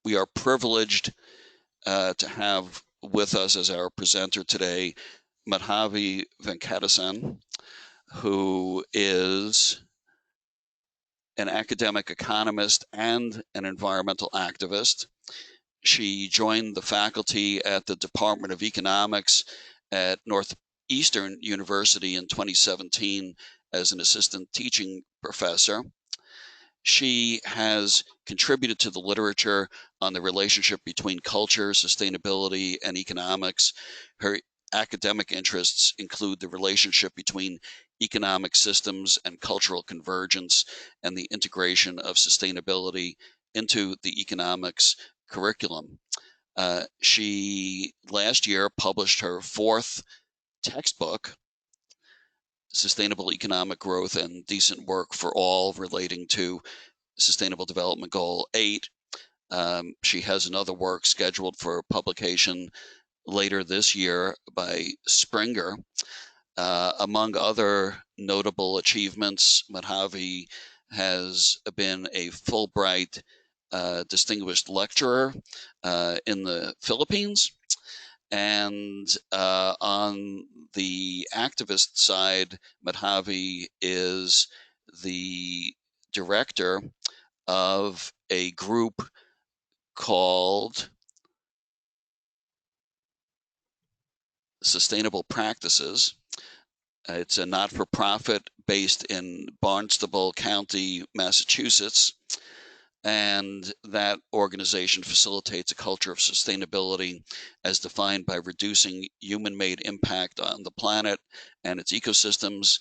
we are privileged to have with us as our presenter today Madhavi Venkatesan, who is an academic economist and an environmental activist. She joined the faculty at the Department of Economics at Northeastern University in 2017 as an assistant teaching professor. She has contributed to the literature on the relationship between culture, sustainability, and economics. Her academic interests include the relationship between economic systems and cultural convergence and the integration of sustainability into the economics curriculum. She last year published her 4th textbook, Sustainable Economic Growth and Decent Work for All, relating to Sustainable Development Goal 8. She has another work scheduled for publication later this year by Springer. Among other notable achievements, Madhavi has been a Fulbright distinguished lecturer in the Philippines. And on the activist side, Madhavi is the director of a group called Sustainable Practices. It's a not-for-profit based in Barnstable County, Massachusetts. And that organization facilitates a culture of sustainability as defined by reducing human-made impact on the planet and its ecosystems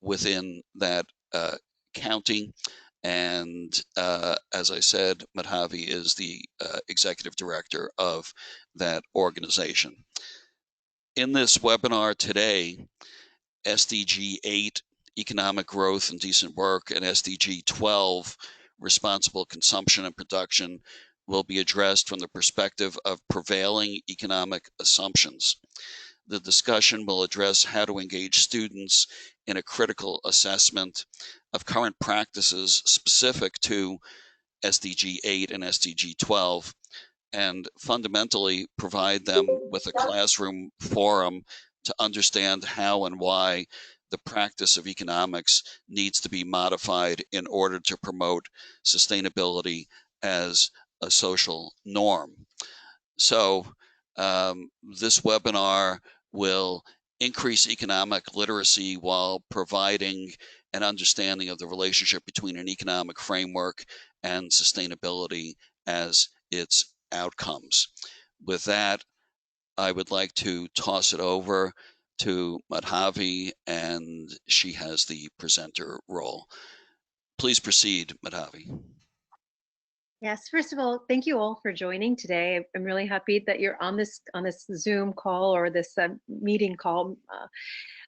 within that county. And as I said, Madhavi is the executive director of that organization. In this webinar today, SDG 8, Economic Growth and Decent Work, and SDG 12, Responsible Consumption and Production, will be addressed from the perspective of prevailing economic assumptions. The discussion will address how to engage students in a critical assessment of current practices specific to SDG 8 and SDG 12, and fundamentally provide them with a classroom forum to understand how and why the practice of economics needs to be modified in order to promote sustainability as a social norm. So this webinar will increase economic literacy while providing an understanding of the relationship between an economic framework and sustainability as its outcomes. With that, I would like to toss it over to Madhavi, and she has the presenter role. Please proceed, Madhavi. Yes, first of all, thank you all for joining today. I'm really happy that you're on this Zoom call or this meeting call.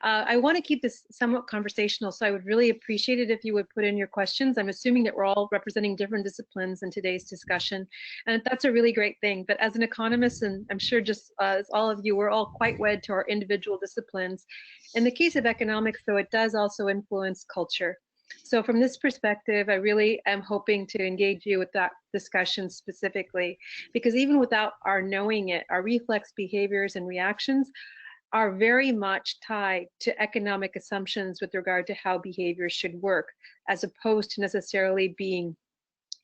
I want to keep this somewhat conversational, so I would really appreciate it if you would put in your questions. I'm assuming that we're all representing different disciplines in today's discussion, and that's a really great thing. But as an economist, and I'm sure just as all of you, we're all quite wed to our individual disciplines. In the case of economics, though, it does also influence culture. So from this perspective, I really am hoping to engage you with that discussion specifically, because even without our knowing it, our reflex behaviors and reactions are very much tied to economic assumptions with regard to how behavior should work, as opposed to necessarily being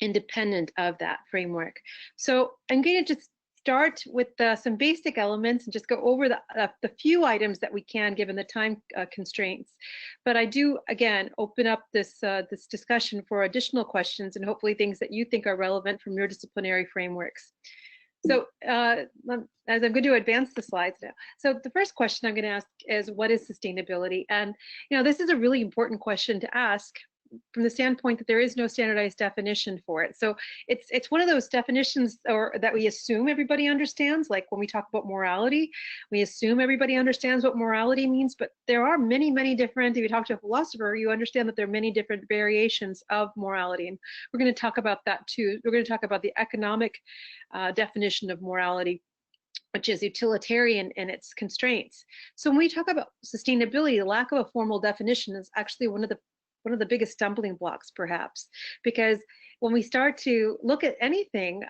independent of that framework. So I'm going to just start with some basic elements and just go over the few items that we can given the time constraints. But I do, again, open up this discussion for additional questions and hopefully things that you think are relevant from your disciplinary frameworks. So as I'm going to advance the slides now. So the first question I'm going to ask is, what is sustainability? And this is a really important question to ask from the standpoint that there is no standardized definition for it. So it's one of those definitions that we assume everybody understands. Like when we talk about morality, we assume everybody understands what morality means, but there are many, many different, if you talk to a philosopher, you understand that there are many different variations of morality. And we're going to talk about that too. We're going to talk about the economic definition of morality, which is utilitarian in its constraints. So when we talk about sustainability, the lack of a formal definition is actually one of the biggest stumbling blocks, perhaps, because when we start to look at anything,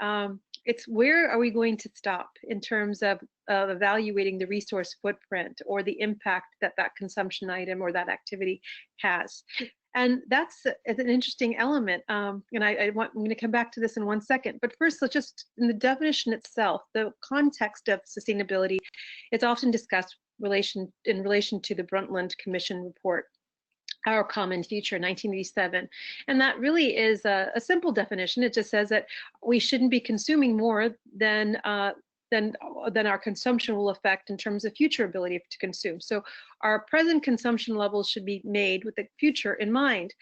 it's where are we going to stop in terms of evaluating the resource footprint or the impact that that consumption item or that activity has. And that's an interesting element. And I'm going to come back to this in 1 second. But first, let's just, in the definition itself, the context of sustainability is often discussed in relation to the Brundtland Commission report, Our Common Future, 1987. And that really is a simple definition. It just says that we shouldn't be consuming more than our consumption will affect in terms of future ability to consume. So our present consumption levels should be made with the future in mind.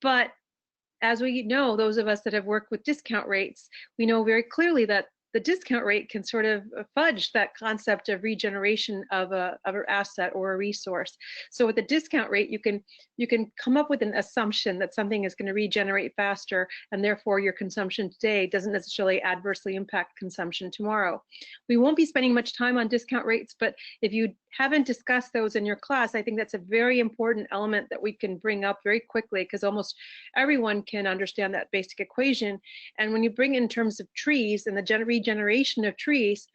But as we know, those of us that have worked with discount rates, we know very clearly that the discount rate can sort of fudge that concept of regeneration of an asset or a resource. So with the discount rate, you can come up with an assumption that something is going to regenerate faster, and therefore your consumption today doesn't necessarily adversely impact consumption tomorrow. We won't be spending much time on discount rates, but if you haven't discussed those in your class, I think that's a very important element that we can bring up very quickly, because almost everyone can understand that basic equation. And when you bring in terms of trees and the regeneration of trees,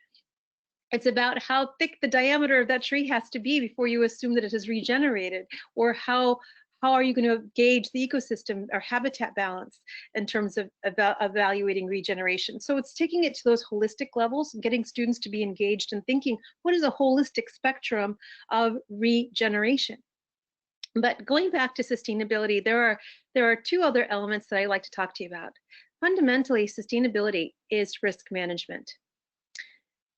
it's about how thick the diameter of that tree has to be before you assume that it is regenerated, or how are you going to gauge the ecosystem or habitat balance in terms of evaluating regeneration. So it's taking it to those holistic levels, getting students to be engaged and thinking, what is a holistic spectrum of regeneration? But going back to sustainability, there are two other elements that I like to talk to you about. Fundamentally, sustainability is risk management,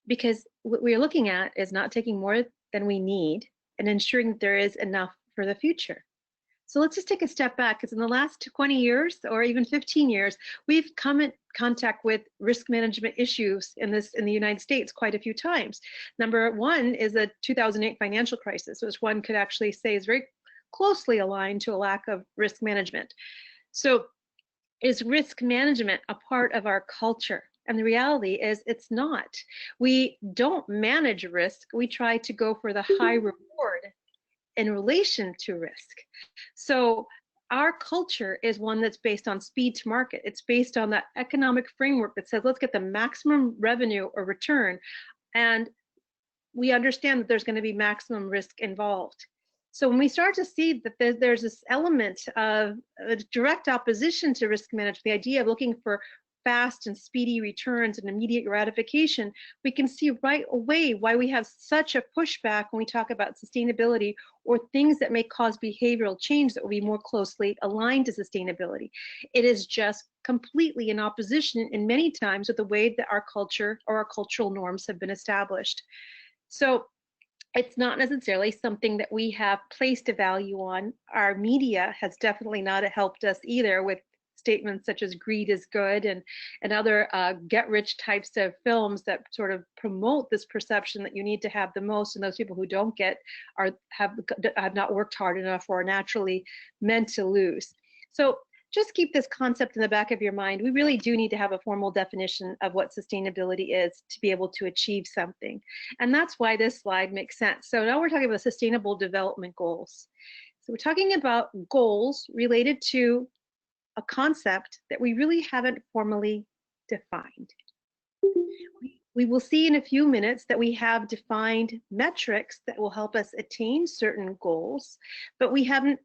because what we're looking at is not taking more than we need and ensuring that there is enough for the future. So let's just take a step back, because in the last 20 years or even 15 years, we've come in contact with risk management issues in the United States quite a few times. Number one is the 2008 financial crisis, which one could actually say is very closely aligned to a lack of risk management. So is risk management a part of our culture? And the reality is it's not. We don't manage risk. We try to go for the high reward in relation to risk. So our culture is one that's based on speed to market. It's based on that economic framework that says, let's get the maximum revenue or return. And we understand that there's going to be maximum risk involved. So when we start to see that there's this element of a direct opposition to risk management, the idea of looking for fast and speedy returns and immediate gratification, we can see right away why we have such a pushback when we talk about sustainability or things that may cause behavioral change that will be more closely aligned to sustainability. It is just completely in opposition in many times with the way that our culture or our cultural norms have been established. So it's not necessarily something that we have placed a value on. Our media has definitely not helped us either, with statements such as greed is good and other get-rich types of films that sort of promote this perception that you need to have the most, and those people who don't get have not worked hard enough or are naturally meant to lose. So just keep this concept in the back of your mind. We really do need to have a formal definition of what sustainability is to be able to achieve something. And that's why this slide makes sense. So now we're talking about sustainable development goals. So we're talking about goals related to a concept that we really haven't formally defined. We will see in a few minutes that we have defined metrics that will help us attain certain goals, but we haven't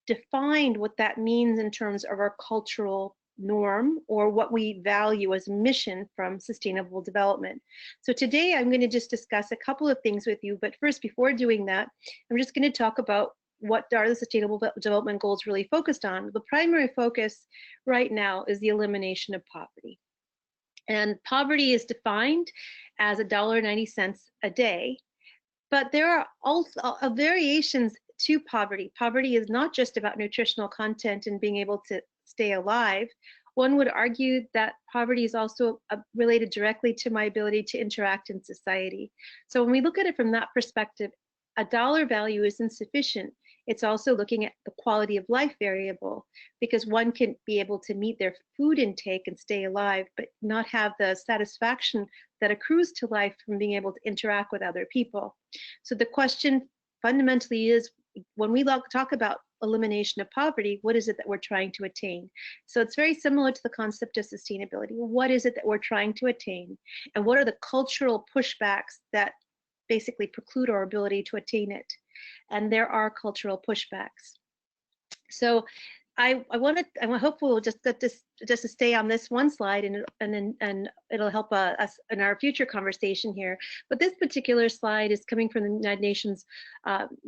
defined what that means in terms of our cultural norm or what we value as mission from sustainable development. So today I'm going to just discuss a couple of things with you, but first, before doing that, I'm just going to talk about what are the sustainable development goals really focused on. The primary focus right now is the elimination of poverty. And poverty is defined as $1.90 a day, but there are also variations to poverty. Poverty is not just about nutritional content and being able to stay alive. One would argue that poverty is also related directly to my ability to interact in society. So when we look at it from that perspective, a dollar value is insufficient. It's also looking at the quality of life variable, because one can be able to meet their food intake and stay alive, but not have the satisfaction that accrues to life from being able to interact with other people. So the question fundamentally is, when we talk about elimination of poverty, what is it that we're trying to attain? So it's very similar to the concept of sustainability. What is it that we're trying to attain? And what are the cultural pushbacks that basically preclude our ability to attain it? And there are cultural pushbacks. So I hope we'll just get this just to stay on this one slide, and it'll help us in our future conversation here. But this particular slide is coming from the United Nations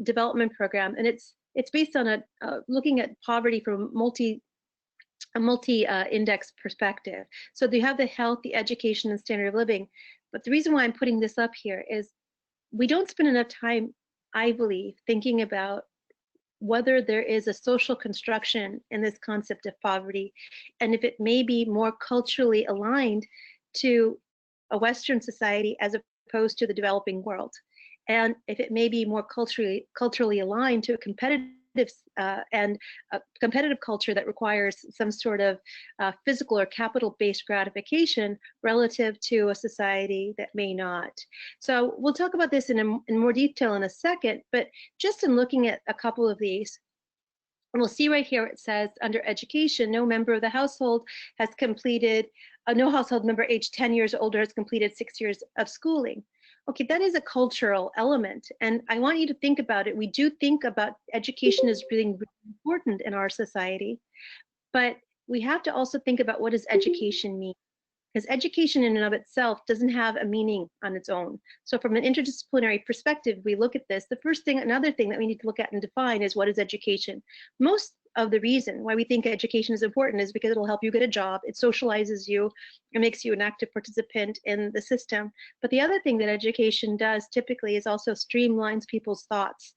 Development Program, and it's based on looking at poverty from a multi-index perspective. So they have the health, the education, and standard of living. But the reason why I'm putting this up here is we don't spend enough time, I believe, thinking about whether there is a social construction in this concept of poverty, and if it may be more culturally aligned to a Western society as opposed to the developing world, and if it may be more culturally aligned to a competitive culture that requires some sort of physical or capital-based gratification relative to a society that may not. So we'll talk about this in more detail in a second, but just in looking at a couple of these, and we'll see right here it says under education, no member of the household has completed, no household member aged 10 years or older has completed 6 years of schooling. Okay, that is a cultural element, and I want you to think about it. We do think about education as being really important in our society, but we have to also think about what does education mean, because education in and of itself doesn't have a meaning on its own. So from an interdisciplinary perspective, we look at this. Another thing that we need to look at and define is what is education. Most of the reason why we think education is important is because it'll help you get a job, it socializes you, it makes you an active participant in the system. But the other thing that education does typically is also streamlines people's thoughts.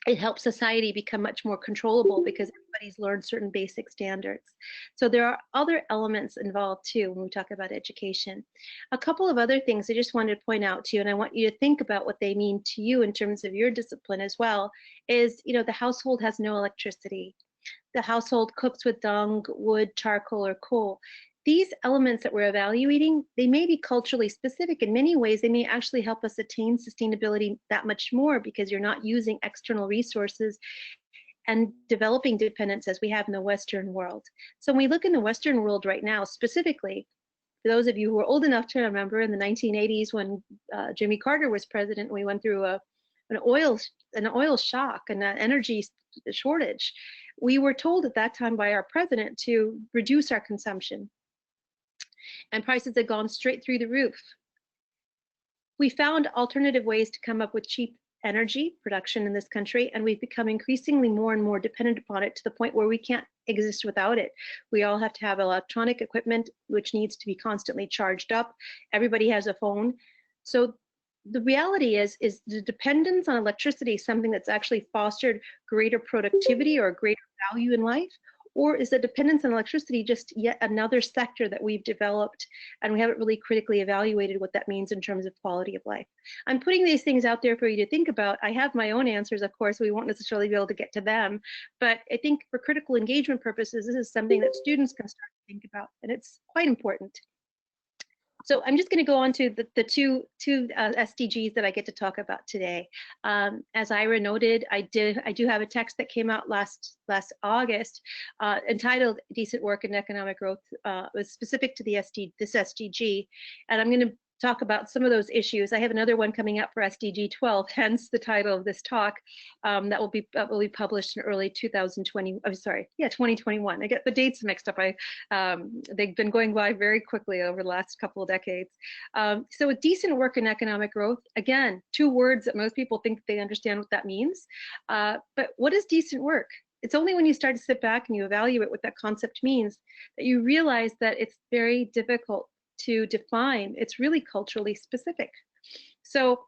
It helps society become much more controllable because everybody's learned certain basic standards. So there are other elements involved too when we talk about education. A couple of other things I just wanted to point out to you, and I want you to think about what they mean to you in terms of your discipline as well, is, the household has no electricity. The household cooks with dung, wood, charcoal, or coal. These elements that we're evaluating, they may be culturally specific. In many ways, they may actually help us attain sustainability that much more because you're not using external resources and developing dependence as we have in the Western world. So when we look in the Western world right now, specifically, for those of you who are old enough to remember in the 1980s when Jimmy Carter was president, we went through an oil shock and an energy shortage. We were told at that time by our president to reduce our consumption, and prices had gone straight through the roof. We found alternative ways to come up with cheap energy production in this country, and we've become increasingly more and more dependent upon it to the point where we can't exist without it. We all have to have electronic equipment which needs to be constantly charged up. Everybody has a phone. So the reality is the dependence on electricity something that's actually fostered greater productivity or greater value in life? Or is the dependence on electricity just yet another sector that we've developed and we haven't really critically evaluated what that means in terms of quality of life? I'm putting these things out there for you to think about. I have my own answers, of course. We won't necessarily be able to get to them, but I think for critical engagement purposes, this is something that students can start to think about, and it's quite important. So I'm just going to go on to the two SDGs that I get to talk about today. As Ira noted, I do have a text that came out last August entitled "Decent Work and Economic Growth," was specific to this SDG, and I'm going to talk about some of those issues. I have another one coming up for SDG 12, hence the title of this talk, that will be published in early 2020. I'm sorry, yeah, 2021. I get the dates mixed up. They've been going by very quickly over the last couple of decades. So with decent work and economic growth, again, two words that most people think they understand what that means. But what is decent work? It's only when you start to sit back and you evaluate what that concept means that you realize that it's very difficult to define. It's really culturally specific. So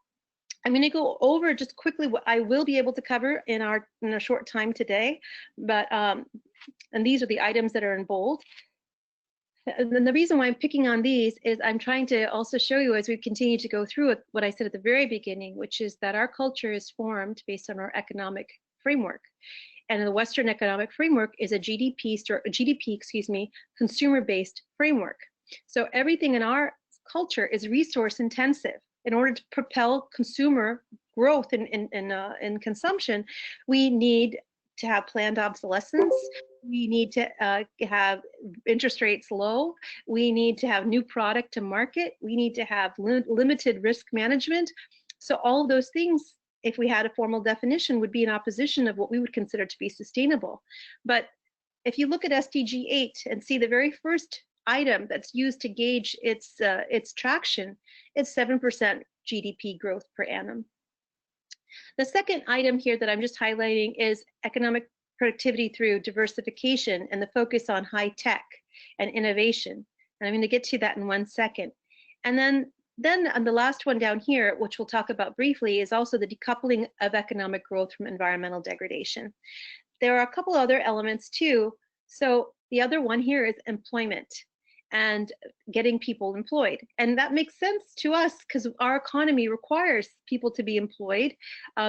I'm going to go over just quickly what I will be able to cover in a short time today, but and these are the items that are in bold. And then the reason why I'm picking on these is I'm trying to also show you as we continue to go through it, what I said at the very beginning, which is that our culture is formed based on our economic framework. And the Western economic framework is a GDP, consumer-based framework. So everything in our culture is resource intensive. In order to propel consumer growth in consumption, we need to have planned obsolescence. We need to have interest rates low. We need to have new product to market. We need to have limited risk management. So all of those things, if we had a formal definition, would be in opposition of what we would consider to be sustainable. But if you look at SDG 8 and see the very first item that's used to gauge its traction, it's 7% GDP growth per annum. The second item here that I'm just highlighting is economic productivity through diversification and the focus on high tech and innovation. And I'm going to get to that in 1 second. And then on the last one down here, which we'll talk about briefly, is also the decoupling of economic growth from environmental degradation. There are a couple other elements too. So the other one here is employment and getting people employed. And that makes sense to us because our economy requires people to be employed.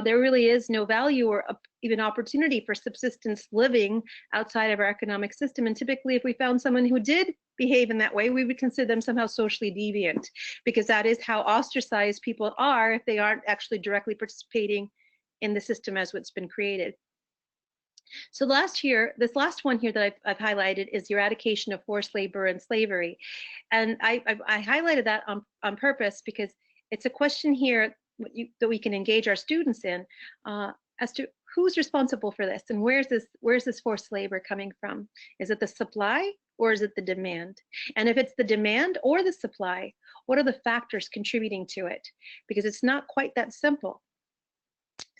There really is no value or even opportunity for subsistence living outside of our economic system. And typically, if we found someone who did behave in that way, we would consider them somehow socially deviant, because that is how ostracized people are if they aren't actually directly participating in the system as what's been created. So this last one here that I've highlighted is the eradication of forced labor and slavery. And I highlighted that on purpose because it's a question here that we can engage our students in as to who's responsible for this and where's this forced labor coming from? Is it the supply or is it the demand? And if it's the demand or the supply, what are the factors contributing to it? Because it's not quite that simple.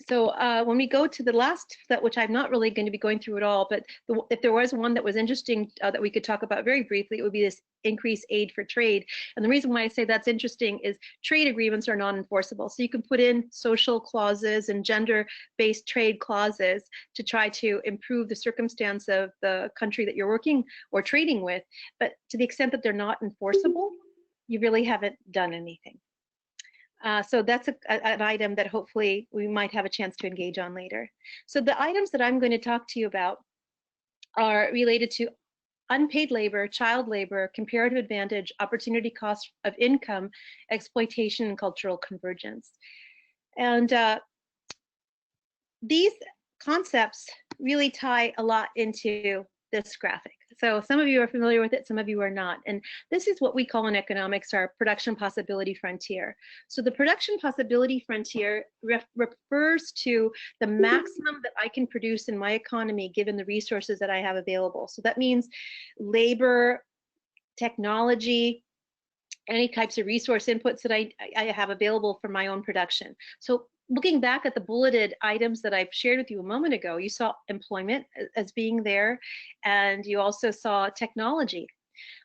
So when we go to the last set, which I'm not really going to be going through it all, but if there was one that was interesting that we could talk about very briefly, it would be this increased aid for trade. And the reason why I say that's interesting is trade agreements are non-enforceable. So you can put in social clauses and gender-based trade clauses to try to improve the circumstance of the country that you're working or trading with. But to the extent that they're not enforceable, you really haven't done anything. So that's an item that hopefully we might have a chance to engage on later. So the items that I'm going to talk to you about are related to unpaid labor, child labor, comparative advantage, opportunity cost of income, exploitation, and cultural convergence. And these concepts really tie a lot into this graphic. So some of you are familiar with it, some of you are not. And this is what we call in economics our production possibility frontier. So the production possibility frontier refers to the maximum that I can produce in my economy given the resources that I have available. So that means labor, technology, any types of resource inputs that I have available for my own production. So looking back at the bulleted items that I've shared with you a moment ago, you saw employment as being there, and you also saw technology.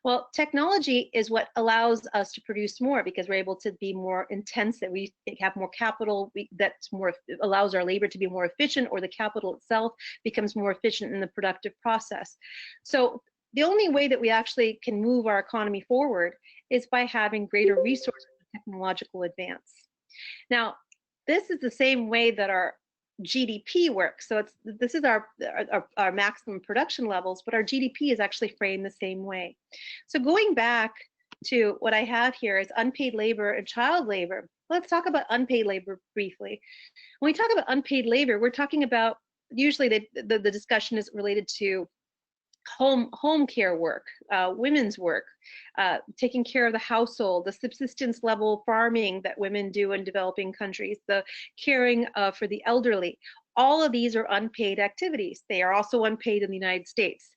Well, technology is what allows us to produce more because we're able to be more intensive. We have more capital allows our labor to be more efficient, or the capital itself becomes more efficient in the productive process. So the only way that we actually can move our economy forward is by having greater resources and technological advance. Now, this is the same way that our GDP works. So this is our maximum production levels, but our GDP is actually framed the same way. So going back to what I have here is unpaid labor and child labor. Let's talk about unpaid labor briefly. When we talk about unpaid labor, we're talking about, usually the discussion is related to home care work, women's work, taking care of the household, the subsistence level farming that women do in developing countries, the caring for the elderly. All of these are unpaid activities. They are also unpaid in the United States.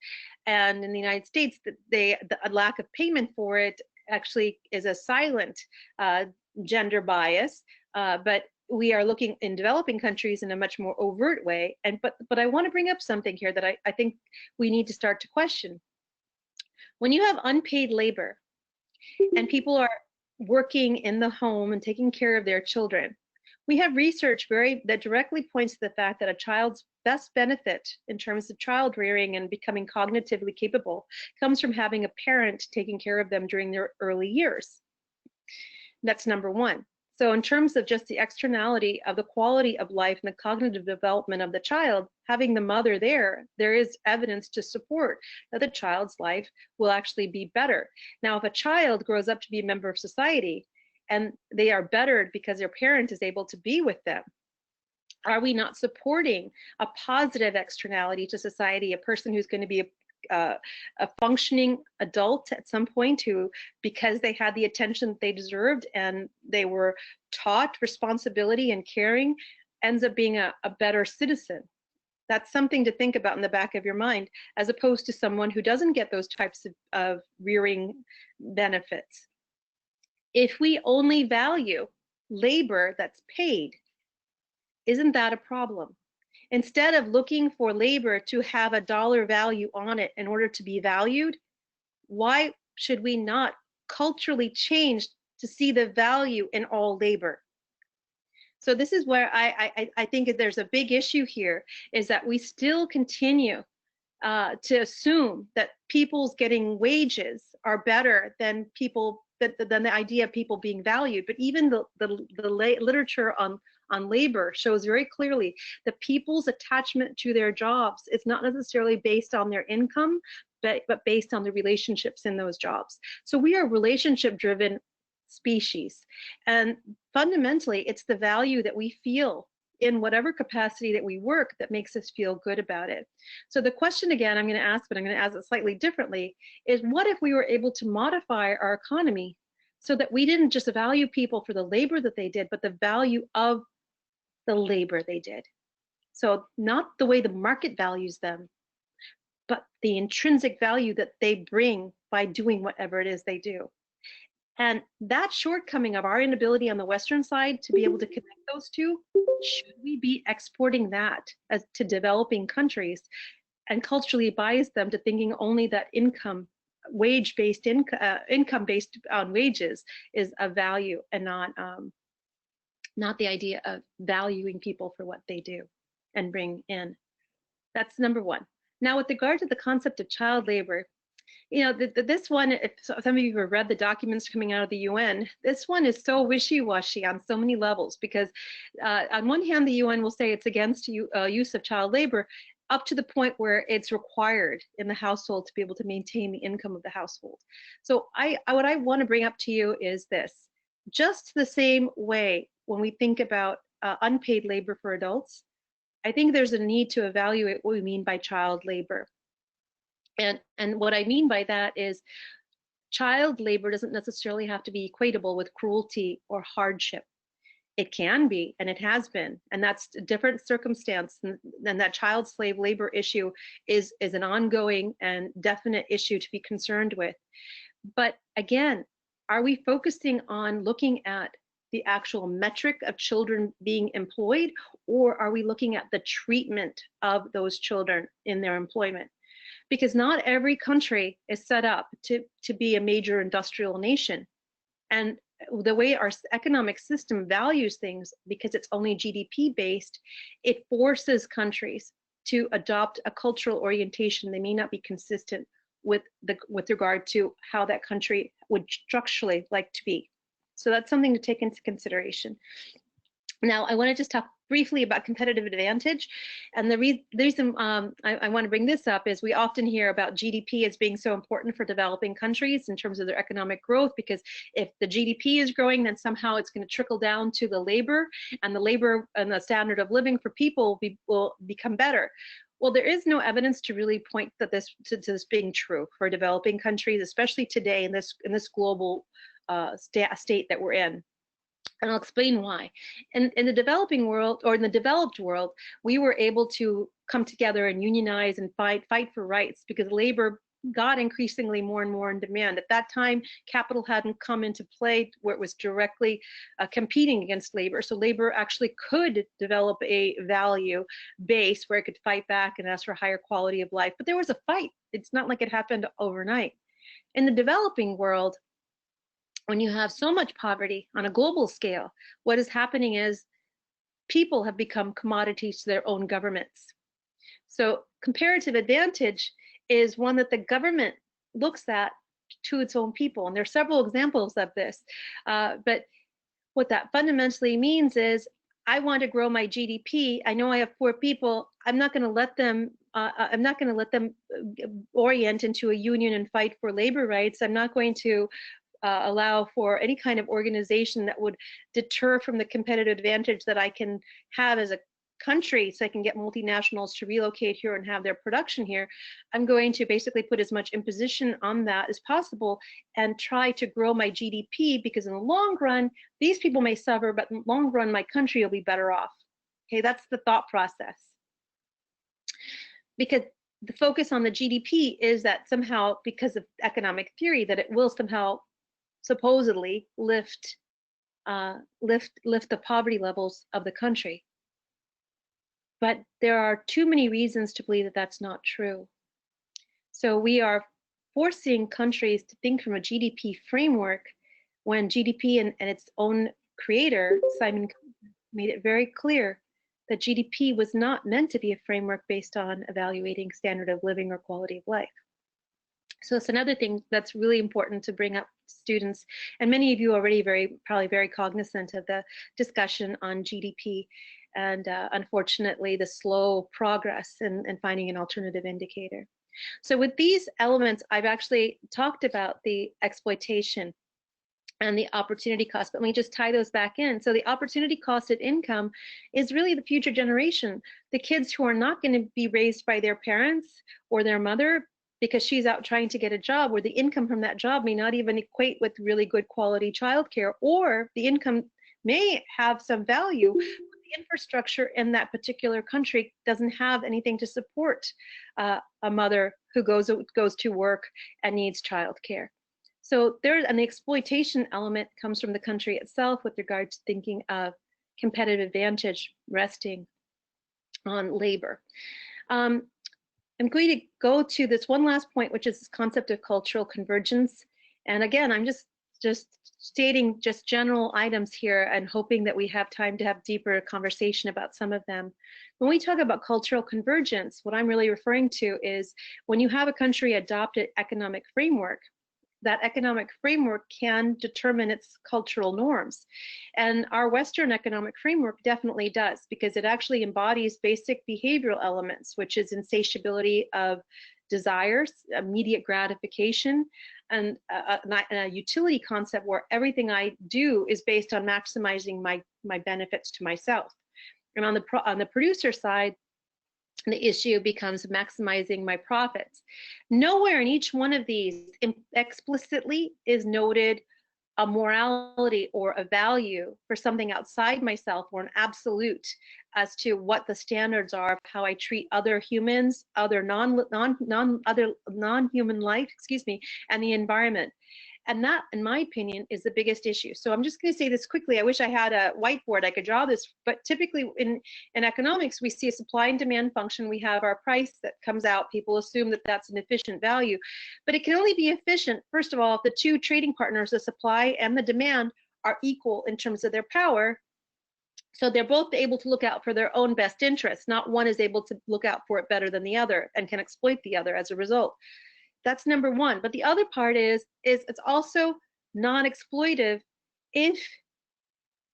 And in the United States, the lack of payment for it actually is a silent gender bias, but we are looking in developing countries in a much more overt way. But I want to bring up something here that I think we need to start to question. When you have unpaid labor and people are working in the home and taking care of their children, we have research that directly points to the fact that a child's best benefit in terms of child rearing and becoming cognitively capable comes from having a parent taking care of them during their early years. That's number one. So in terms of just the externality of the quality of life and the cognitive development of the child, having the mother there is evidence to support that the child's life will actually be better. Now, if a child grows up to be a member of society and they are bettered because their parent is able to be with them, Are we not supporting a positive externality to society, a person who's going to be a functioning adult at some point who, because they had the attention that they deserved and they were taught responsibility and caring, ends up being a better citizen? That's something to think about in the back of your mind, as opposed to someone who doesn't get those types of rearing benefits. If we only value labor that's paid, isn't that a problem? Instead of looking for labor to have a dollar value on it in order to be valued, why should we not culturally change to see the value in all labor? So this is where I think there's a big issue here, is that we still continue to assume that people's getting wages are better than people, than the idea of people being valued. But even the literature on labor shows very clearly that people's attachment to their jobs is not necessarily based on their income, but based on the relationships in those jobs. So we are a relationship-driven species, and fundamentally it's the value that we feel in whatever capacity that we work that makes us feel good about it. So the question again I'm going to ask, but I'm going to ask it slightly differently, is what if we were able to modify our economy so that we didn't just value people for the labor that they did, but the value of the labor they did? So not the way the market values them, but the intrinsic value that they bring by doing whatever it is they do. And that shortcoming of our inability on the Western side to be able to connect those two, should we be exporting that to developing countries and culturally bias them to thinking only that income, wage-based income based on wages is a value, and not the idea of valuing people for what they do and bring in? That's number one. Now, with regard to the concept of child labor, you know, this one, if some of you have read the documents coming out of the UN, this one is so wishy-washy on so many levels, because on one hand, the UN will say it's against use of child labor up to the point where it's required in the household to be able to maintain the income of the household. So what I want to bring up to you is this: just the same way when we think about unpaid labor for adults, I think there's a need to evaluate what we mean by child labor. And what I mean by that is child labor doesn't necessarily have to be equatable with cruelty or hardship. It can be, and it has been, and that's a different circumstance. And that child slave labor issue is an ongoing and definite issue to be concerned with. But again, are we focusing on looking at the actual metric of children being employed, or are we looking at the treatment of those children in their employment? Because not every country is set up to be a major industrial nation. And the way our economic system values things, because it's only GDP based, it forces countries to adopt a cultural orientation they may not be consistent with regard to how that country would structurally like to be. So that's something to take into consideration. Now, I want to just talk briefly about competitive advantage. And the reason I want to bring this up is we often hear about GDP as being so important for developing countries in terms of their economic growth, because if the GDP is growing, then somehow it's going to trickle down to the labor, and the labor and the standard of living for people will become better. Well, there is no evidence to really point to this being true for developing countries, especially today in this global state that we're in. And I'll explain why. In the developing world, or in the developed world, we were able to come together and unionize and fight for rights, because labor got increasingly more and more in demand. At that time, capital hadn't come into play where it was directly competing against labor. So labor actually could develop a value base where it could fight back and ask for higher quality of life. But there was a fight. It's not like it happened overnight. In the developing world, when you have so much poverty on a global scale, what is happening is people have become commodities to their own governments. So comparative advantage is one that the government looks at to its own people. And there are several examples of this. But what that fundamentally means is, I want to grow my GDP. I know I have poor people. I'm not going to let them orient into a union and fight for labor rights. I'm not going to allow for any kind of organization that would deter from the competitive advantage that I can have as a country so I can get multinationals to relocate here and have their production here, I'm going to basically put as much imposition on that as possible and try to grow my GDP, because in the long run, these people may suffer, but in the long run, my country will be better off. Okay, that's the thought process. Because the focus on the GDP is that somehow, because of economic theory, that it will somehow supposedly lift the poverty levels of the country. But there are too many reasons to believe that that's not true. So we are forcing countries to think from a GDP framework when GDP and its own creator, Simon, made it very clear that GDP was not meant to be a framework based on evaluating standard of living or quality of life. So it's another thing that's really important to bring up to students, and many of you are already probably very cognizant of the discussion on GDP and unfortunately the slow progress in finding an alternative indicator. So with these elements, I've actually talked about the exploitation and the opportunity cost, but let me just tie those back in. So the opportunity cost of income is really the future generation, the kids who are not going to be raised by their parents or their mother because she's out trying to get a job, where the income from that job may not even equate with really good quality childcare, or the income may have some value, but the infrastructure in that particular country doesn't have anything to support a mother who goes to work and needs childcare. So there's an exploitation element comes from the country itself with regard to thinking of competitive advantage resting on labor. I'm going to go to this one last point, which is this concept of cultural convergence. And again, I'm just stating just general items here and hoping that we have time to have deeper conversation about some of them. When we talk about cultural convergence, what I'm really referring to is when you have a country adopt an economic framework, that economic framework can determine its cultural norms. And our Western economic framework definitely does, because it actually embodies basic behavioral elements, which is insatiability of desires, immediate gratification, and a utility concept where everything I do is based on maximizing my benefits to myself. And on the producer side, the issue becomes maximizing my profits. Nowhere in each one of these explicitly is noted a morality or a value for something outside myself, or an absolute as to what the standards are of how I treat other humans, other non-human life, and the environment. And that, in my opinion, is the biggest issue. So I'm just going to say this quickly. I wish I had a whiteboard I could draw this, but typically in economics, we see a supply and demand function. We have our price that comes out. People assume that that's an efficient value, but it can only be efficient, first of all, if the two trading partners, the supply and the demand, are equal in terms of their power. So they're both able to look out for their own best interests. Not one is able to look out for it better than the other and can exploit the other as a result. That's number one. But the other part is it's also non-exploitive if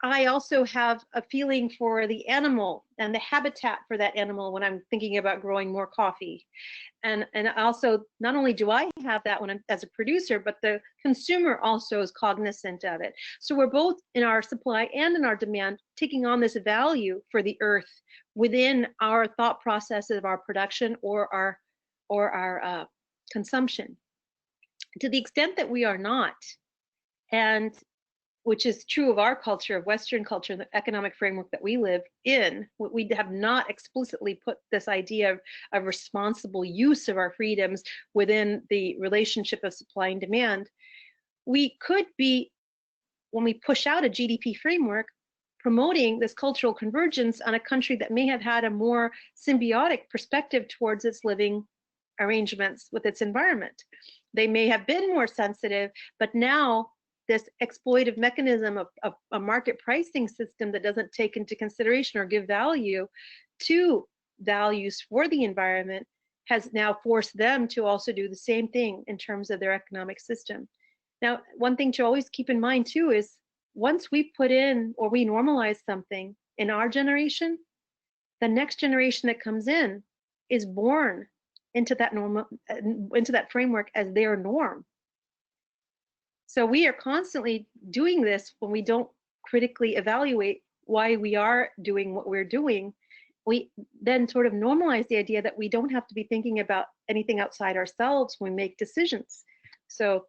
I also have a feeling for the animal and the habitat for that animal when I'm thinking about growing more coffee. And also, not only do I have that when I'm as a producer, but the consumer also is cognizant of it. So we're both in our supply and in our demand taking on this value for the earth within our thought process of our production or our consumption. To the extent that we are not, and which is true of our culture, of Western culture, the economic framework that we live in, we have not explicitly put this idea of responsible use of our freedoms within the relationship of supply and demand. We could be, when we push out a GDP framework, promoting this cultural convergence on a country that may have had a more symbiotic perspective towards its living arrangements with its environment. They may have been more sensitive, but now this exploitive mechanism of a market pricing system that doesn't take into consideration or give value to values for the environment has now forced them to also do the same thing in terms of their economic system. Now, one thing to always keep in mind too is once we put in or we normalize something in our generation, the next generation that comes in is born into that framework as their norm. So we are constantly doing this when we don't critically evaluate why we are doing what we're doing we then sort of normalize the idea that we don't have to be thinking about anything outside ourselves when we make decisions. So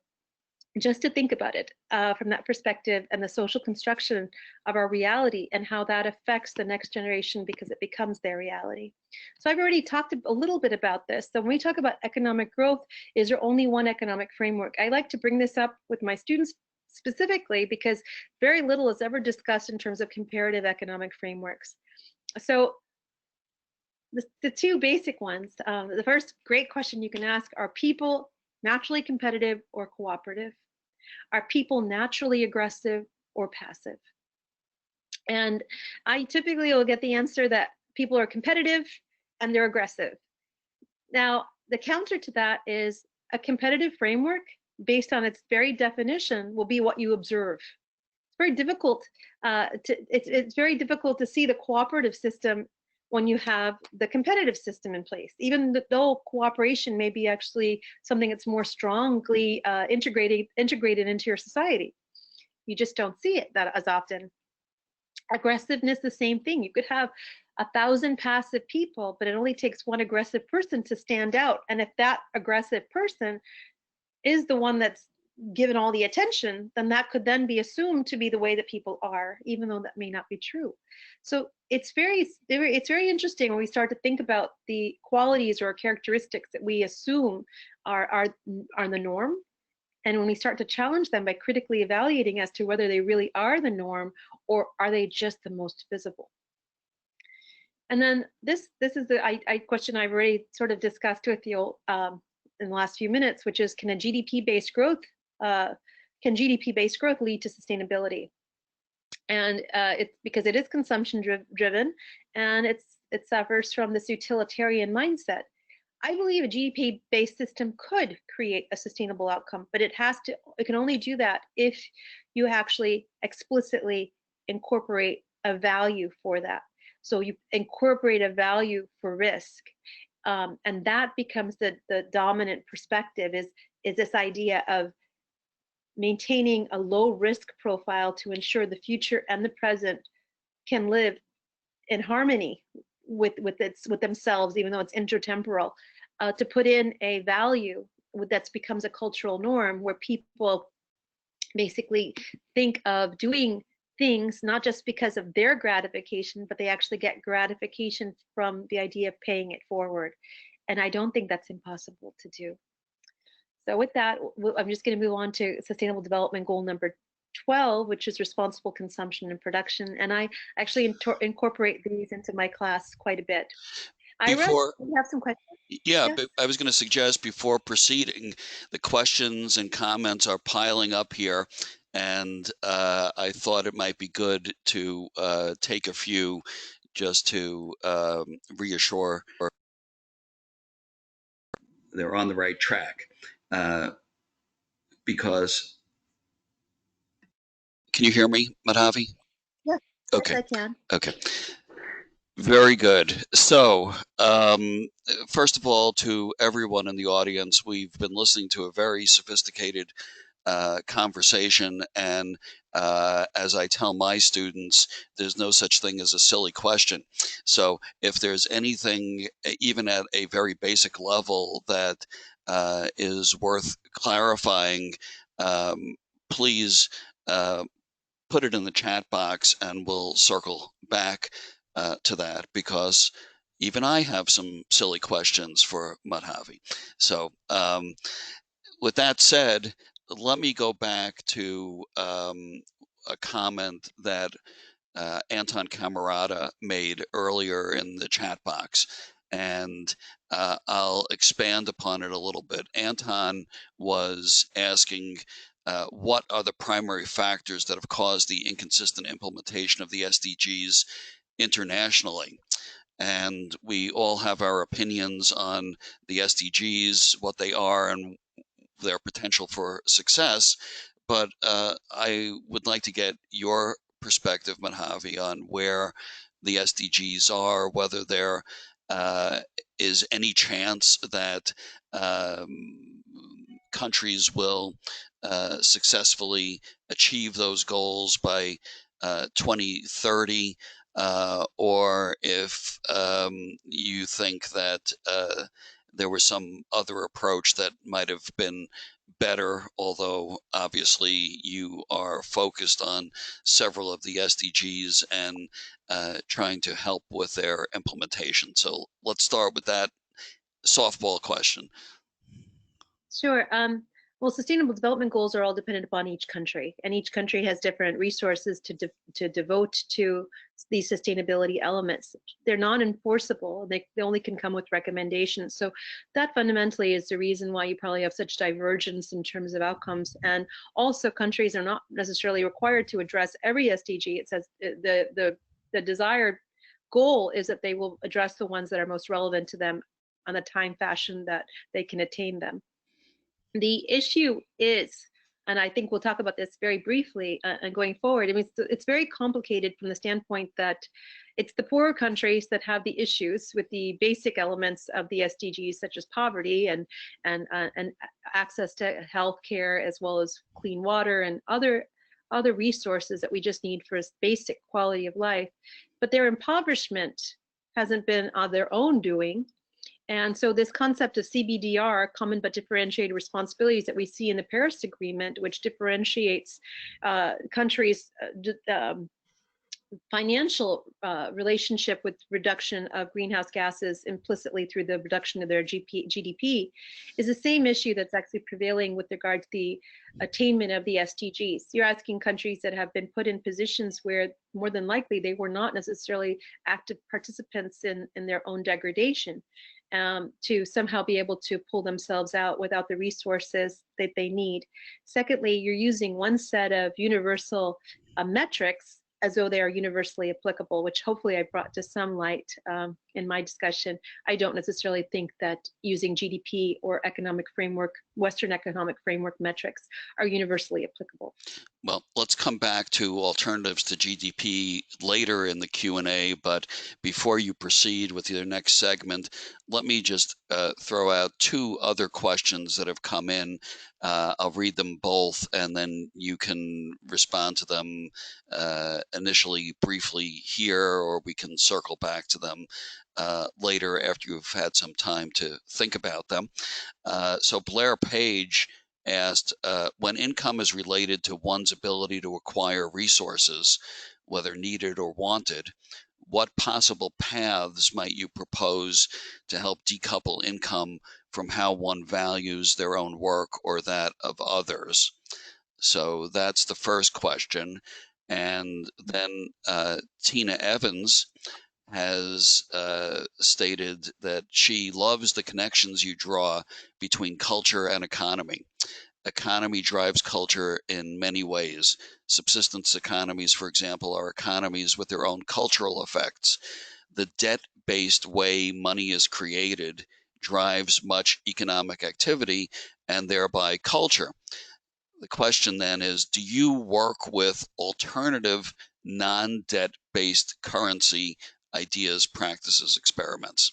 just to think about it from that perspective and the social construction of our reality and how that affects the next generation because it becomes their reality. So I've already talked a little bit about this. So when we talk about economic growth, is there only one economic framework? I like to bring this up with my students specifically because very little is ever discussed in terms of comparative economic frameworks. So the two basic ones, the first great question you can ask, are people naturally competitive or cooperative? Are people naturally aggressive or passive? And I typically will get the answer that people are competitive and they're aggressive. Now, the counter to that is a competitive framework based on its very definition will be what you observe. It's very difficult it's very difficult to see the cooperative system when you have the competitive system in place, even though cooperation may be actually something that's more strongly integrated into your society. You just don't see it that as often. Aggressiveness, the same thing. You could have 1,000 passive people, but it only takes one aggressive person to stand out. And if that aggressive person is the one that's given all the attention, then that could then be assumed to be the way that people are, even though that may not be true. So it's very interesting when we start to think about the qualities or characteristics that we assume are the norm. And when we start to challenge them by critically evaluating as to whether they really are the norm or are they just the most visible. And then this is the question I've already sort of discussed with you in the last few minutes, which is, can GDP-based growth lead to sustainability? And it's because it is consumption driven, and it suffers from this utilitarian mindset. I believe a GDP-based system could create a sustainable outcome, but it can only do that if you actually explicitly incorporate a value for that. So you incorporate a value for risk. And that becomes the dominant perspective is this idea of maintaining a low risk profile to ensure the future and the present can live in harmony with themselves, even though it's intertemporal. To put in a value that becomes a cultural norm where people basically think of doing things not just because of their gratification, but they actually get gratification from the idea of paying it forward. And I don't think that's impossible to do. So with that, I'm just going to move on to Sustainable Development Goal number 12, which is responsible consumption and production. And I actually incorporate these into my class quite a bit. Ira, do you have some questions? Yeah, but I was going to suggest before proceeding, the questions and comments are piling up here, and I thought it might be good to take a few just to reassure they're on the right track. Because, can you hear me, Madhavi? Yes, okay. Yes, I can. Okay. Very good. So, first of all, to everyone in the audience, we've been listening to a very sophisticated conversation, and as I tell my students, there's no such thing as a silly question. So if there's anything, even at a very basic level, that is worth clarifying, please put it in the chat box and we'll circle back to that, because even I have some silly questions for Madhavi. So with that said, let me go back to a comment that Anton Camarada made earlier in the chat box, and I'll expand upon it a little bit. Anton was asking what are the primary factors that have caused the inconsistent implementation of the SDGs internationally? And we all have our opinions on the SDGs, what they are, and their potential for success. But I would like to get your perspective, Madhavi, on where the SDGs are, whether there is any chance that countries will successfully achieve those goals by 2030. or if you think that there was some other approach that might have been better, although obviously you are focused on several of the SDGs and trying to help with their implementation. So let's start with that softball question. Sure. Well, sustainable development goals are all dependent upon each country, and each country has different resources to devote to these sustainability elements. They're non-enforceable. They only can come with recommendations. So that fundamentally is the reason why you probably have such divergence in terms of outcomes. And also, countries are not necessarily required to address every SDG. It says the desired goal is that they will address the ones that are most relevant to them on a time fashion that they can attain them. The issue is, and I think we'll talk about this very briefly going forward. I mean, it's very complicated from the standpoint that it's the poorer countries that have the issues with the basic elements of the SDGs, such as poverty and access to health care, as well as clean water and other resources that we just need for basic quality of life. But their impoverishment hasn't been on their own doing. And so this concept of CBDR, common but differentiated responsibilities, that we see in the Paris Agreement, which differentiates countries' financial relationship with reduction of greenhouse gases implicitly through the reduction of their GDP, is the same issue that's actually prevailing with regard to the attainment of the SDGs. You're asking countries that have been put in positions where more than likely they were not necessarily active participants in their own degradation, to somehow be able to pull themselves out without the resources that they need. Secondly, you're using one set of universal metrics as though they are universally applicable, which hopefully I brought to some light in my discussion. I don't necessarily think that using GDP or economic framework, Western economic framework metrics are universally applicable. Well, let's come back to alternatives to GDP later in the Q&A, but before you proceed with your next segment, let me just throw out two other questions that have come in. I'll read them both, and then you can respond to them initially briefly here, or we can circle back to them later after you've had some time to think about them. So Blair Page asked, when income is related to one's ability to acquire resources, whether needed or wanted, what possible paths might you propose to help decouple income from how one values their own work or that of others? So that's the first question. And then Tina Evans has stated that she loves the connections you draw between culture and economy. Economy drives culture in many ways. Subsistence economies, for example, are economies with their own cultural effects. The debt-based way money is created drives much economic activity and thereby culture. The question then is, do you work with alternative non-debt-based currency ideas, practices, experiments?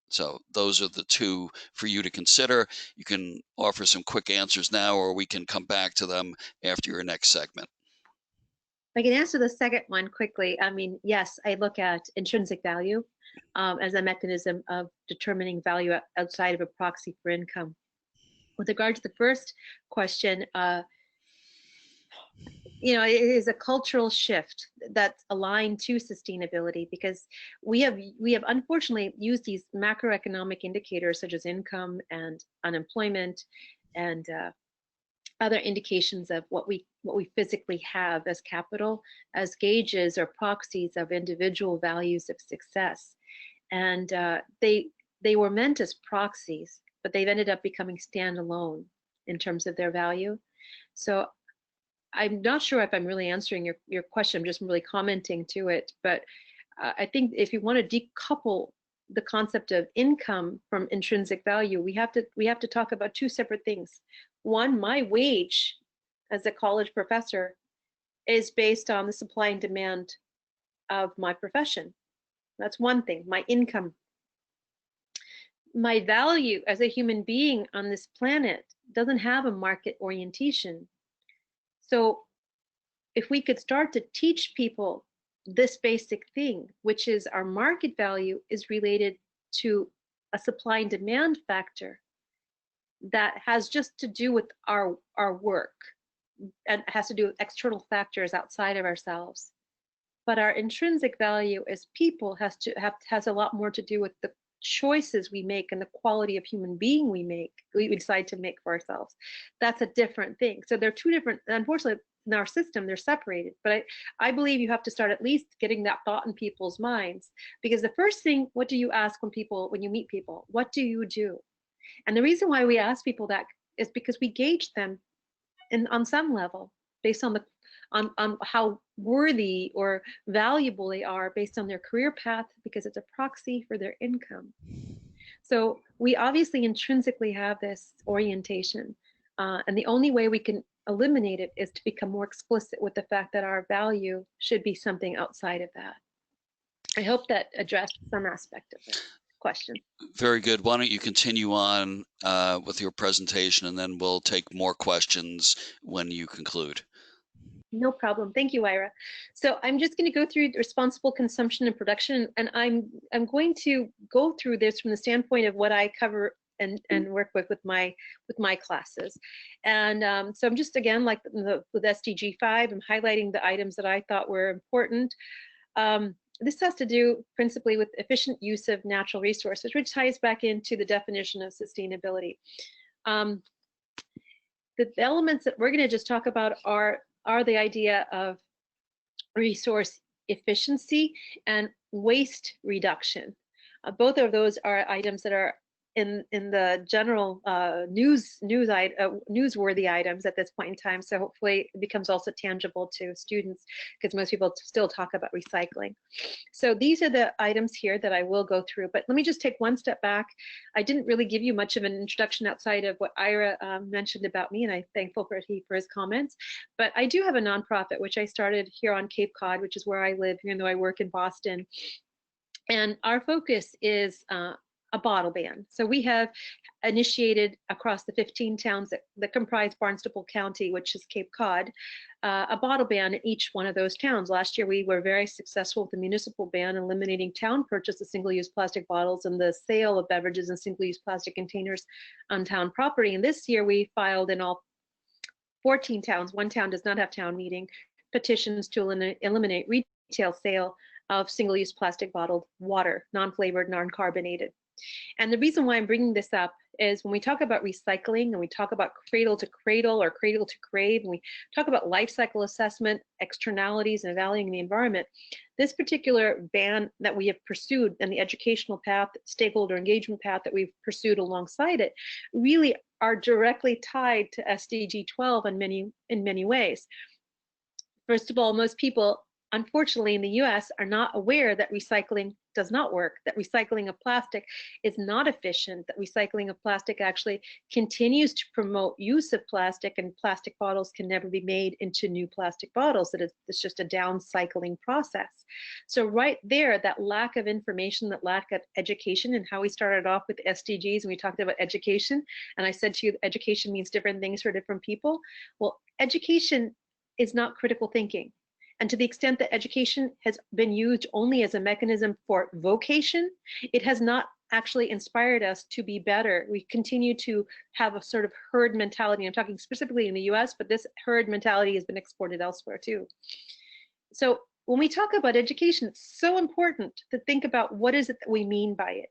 So those are the two for you to consider. You can offer some quick answers now, or we can come back to them after your next segment. I can answer the second one quickly. I mean, yes, I look at intrinsic value as a mechanism of determining value outside of a proxy for income. With regard to the first question, it is a cultural shift that's aligned to sustainability, because we have unfortunately used these macroeconomic indicators such as income and unemployment and other indications of what we physically have as capital as gauges or proxies of individual values of success. And they were meant as proxies, but they've ended up becoming standalone in terms of their value. So I'm not sure if I'm really answering your question. I'm just really commenting to it. But I think if you want to decouple the concept of income from intrinsic value, we have to talk about two separate things. One, my wage as a college professor is based on the supply and demand of my profession. That's one thing, my income. My value as a human being on this planet doesn't have a market orientation. So if we could start to teach people this basic thing, which is our market value, is related to a supply and demand factor that has just to do with our work and has to do with external factors outside of ourselves. But our intrinsic value as people has a lot more to do with the choices we make and the quality of human being we decide to make for ourselves. That's a different thing. So they're two different, unfortunately, in our system, they're separated. But I believe you have to start at least getting that thought in people's minds. Because the first thing, what do you ask when you meet people? What do you do? And the reason why we ask people that is because we gauge them on some level based on how worthy or valuable they are based on their career path, because it's a proxy for their income. So we obviously intrinsically have this orientation, and the only way we can eliminate it is to become more explicit with the fact that our value should be something outside of that. I hope that addressed some aspect of the question. Very good. Why don't you continue on with your presentation, and then we'll take more questions when you conclude. No problem. Thank you, Ira. So I'm just going to go through responsible consumption and production, and I'm going to go through this from the standpoint of what I cover and work with my classes. And so I'm just, again, like with SDG 5, I'm highlighting the items that I thought were important. This has to do principally with efficient use of natural resources, which ties back into the definition of sustainability. The elements that we're going to just talk about are the idea of resource efficiency and waste reduction. Both of those are items that are in the general newsworthy items at this point in time. So hopefully it becomes also tangible to students, because most people still talk about recycling. So these are the items here that I will go through, but let me just take one step back. I didn't really give you much of an introduction outside of what Ira mentioned about me, and I'm thankful for his comments. But I do have a nonprofit, which I started here on Cape Cod, which is where I live, even though I work in Boston. And our focus is a bottle ban. So we have initiated across the 15 towns that comprise Barnstable County, which is Cape Cod, a bottle ban in each one of those towns. Last year, we were very successful with the municipal ban, eliminating town purchase of single-use plastic bottles and the sale of beverages in single-use plastic containers on town property. And this year, we filed in all 14 towns. One town does not have town meeting, petitions to eliminate retail sale of single-use plastic bottled water, non-flavored, non-carbonated. And the reason why I'm bringing this up is when we talk about recycling and we talk about cradle to cradle or cradle to grave, and we talk about life cycle assessment, externalities, and evaluating the environment, this particular ban that we have pursued and the educational path, stakeholder engagement path that we've pursued alongside it really are directly tied to SDG 12 in many ways. First of all, most people, unfortunately, in the US are not aware that recycling does not work, that recycling of plastic is not efficient, that recycling of plastic actually continues to promote use of plastic, and plastic bottles can never be made into new plastic bottles, that it's just a downcycling process. So right there, that lack of information, that lack of education, and how we started off with SDGs, and we talked about education, and I said to you, education means different things for different people. Well, education is not critical thinking. And to the extent that education has been used only as a mechanism for vocation, it has not actually inspired us to be better. We continue to have a sort of herd mentality. I'm talking specifically in the US, but this herd mentality has been exported elsewhere too. So when we talk about education, it's so important to think about what is it that we mean by it.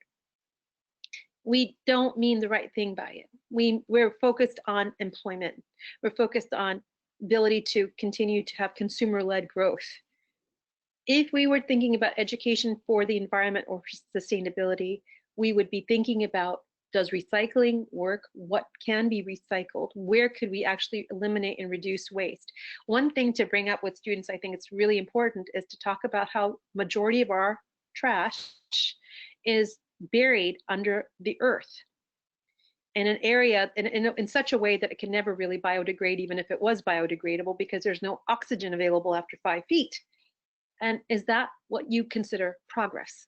We don't mean the right thing by it. We're focused on employment. We're focused on ability to continue to have consumer-led growth. If we were thinking about education for the environment or sustainability, we would be thinking about, does recycling work? What can be recycled? Where could we actually eliminate and reduce waste? One thing to bring up with students, I think it's really important, is to talk about how majority of our trash is buried under the earth in an area in such a way that it can never really biodegrade, even if it was biodegradable, because there's no oxygen available after 5 feet. And is that what you consider progress?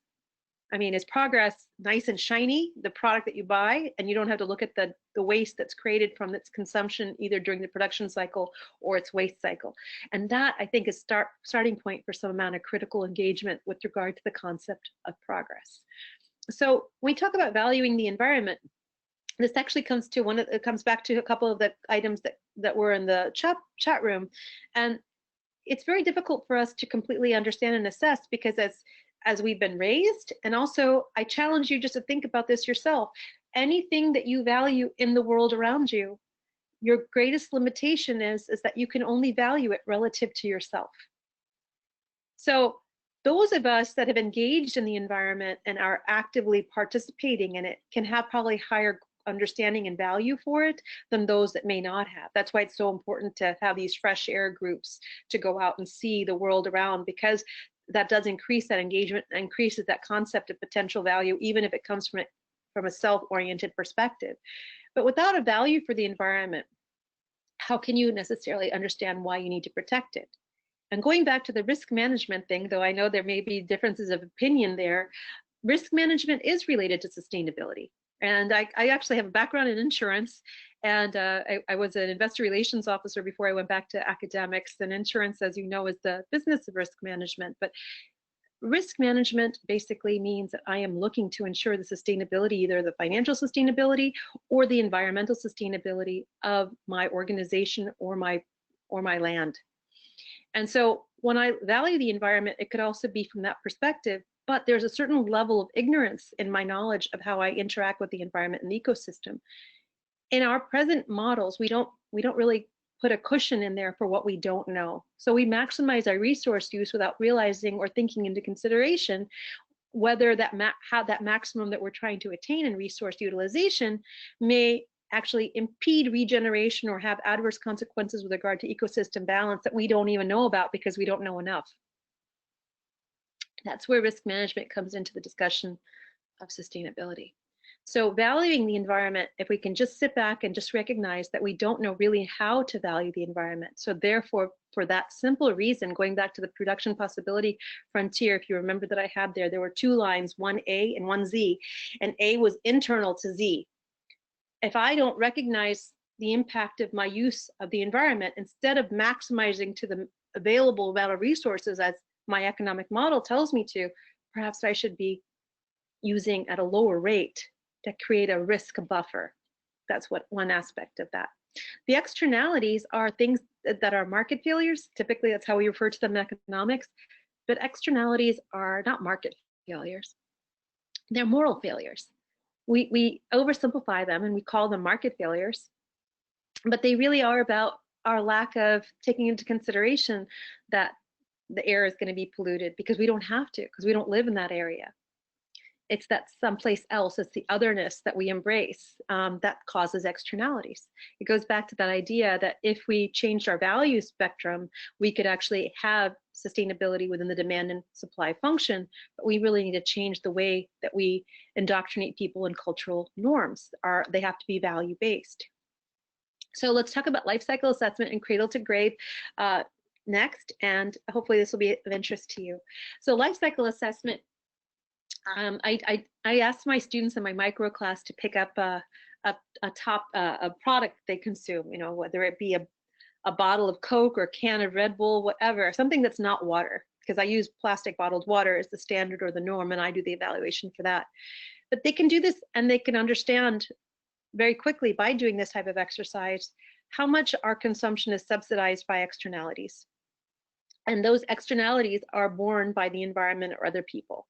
I mean, is progress nice and shiny, the product that you buy, and you don't have to look at the waste that's created from its consumption, either during the production cycle or its waste cycle? And that, I think, is starting point for some amount of critical engagement with regard to the concept of progress. So when we talk about valuing the environment, this actually comes back to a couple of the items that were in the chat room. And it's very difficult for us to completely understand and assess, because as we've been raised, and also I challenge you just to think about this yourself, anything that you value in the world around you, your greatest limitation is that you can only value it relative to yourself. So those of us that have engaged in the environment and are actively participating in it can have probably higher understanding and value for it than those that may not have. That's why it's so important to have these fresh air groups to go out and see the world around, because that does increase that engagement, increases that concept of potential value, even if it comes from a self-oriented perspective. But without a value for the environment, how can you necessarily understand why you need to protect it? And going back to the risk management thing, though I know there may be differences of opinion there, risk management is related to sustainability. And I actually have a background in insurance, and I was an investor relations officer before I went back to academics. And insurance, as you know, is the business of risk management. But risk management basically means that I am looking to ensure the sustainability, either the financial sustainability or the environmental sustainability of my organization or my land. And so when I value the environment, it could also be from that perspective, but there's a certain level of ignorance in my knowledge of how I interact with the environment and the ecosystem. In our present models, we don't really put a cushion in there for what we don't know. So we maximize our resource use without realizing or thinking into consideration whether that maximum that we're trying to attain in resource utilization may actually impede regeneration or have adverse consequences with regard to ecosystem balance that we don't even know about because we don't know enough. That's where risk management comes into the discussion of sustainability. So valuing the environment, if we can just sit back and just recognize that we don't know really how to value the environment. So therefore, for that simple reason, going back to the production possibility frontier, if you remember that I had there were two lines, one A and one Z, and A was internal to Z. If I don't recognize the impact of my use of the environment, instead of maximizing to the available amount of resources as my economic model tells me to, perhaps I should be using at a lower rate to create a risk buffer. That's one aspect of that. The externalities are things that are market failures. Typically, that's how we refer to them in economics. But externalities are not market failures. They're moral failures. We oversimplify them and we call them market failures, but they really are about our lack of taking into consideration that the air is going to be polluted because we don't have to, because we don't live in that area. It's that someplace else, it's the otherness that we embrace that causes externalities. It goes back to that idea that if we changed our value spectrum, we could actually have sustainability within the demand and supply function, but we really need to change the way that we indoctrinate people in cultural norms. They have to be value-based. So let's talk about life cycle assessment and cradle to grave next, and hopefully this will be of interest to you. So life cycle assessment, I asked my students in my micro class to pick up a product they consume, you know, whether it be a bottle of Coke or a can of Red Bull, whatever, something that's not water, because I use plastic bottled water as the standard or the norm, and I do the evaluation for that. But they can do this and they can understand very quickly by doing this type of exercise how much our consumption is subsidized by externalities. And those externalities are borne by the environment or other people.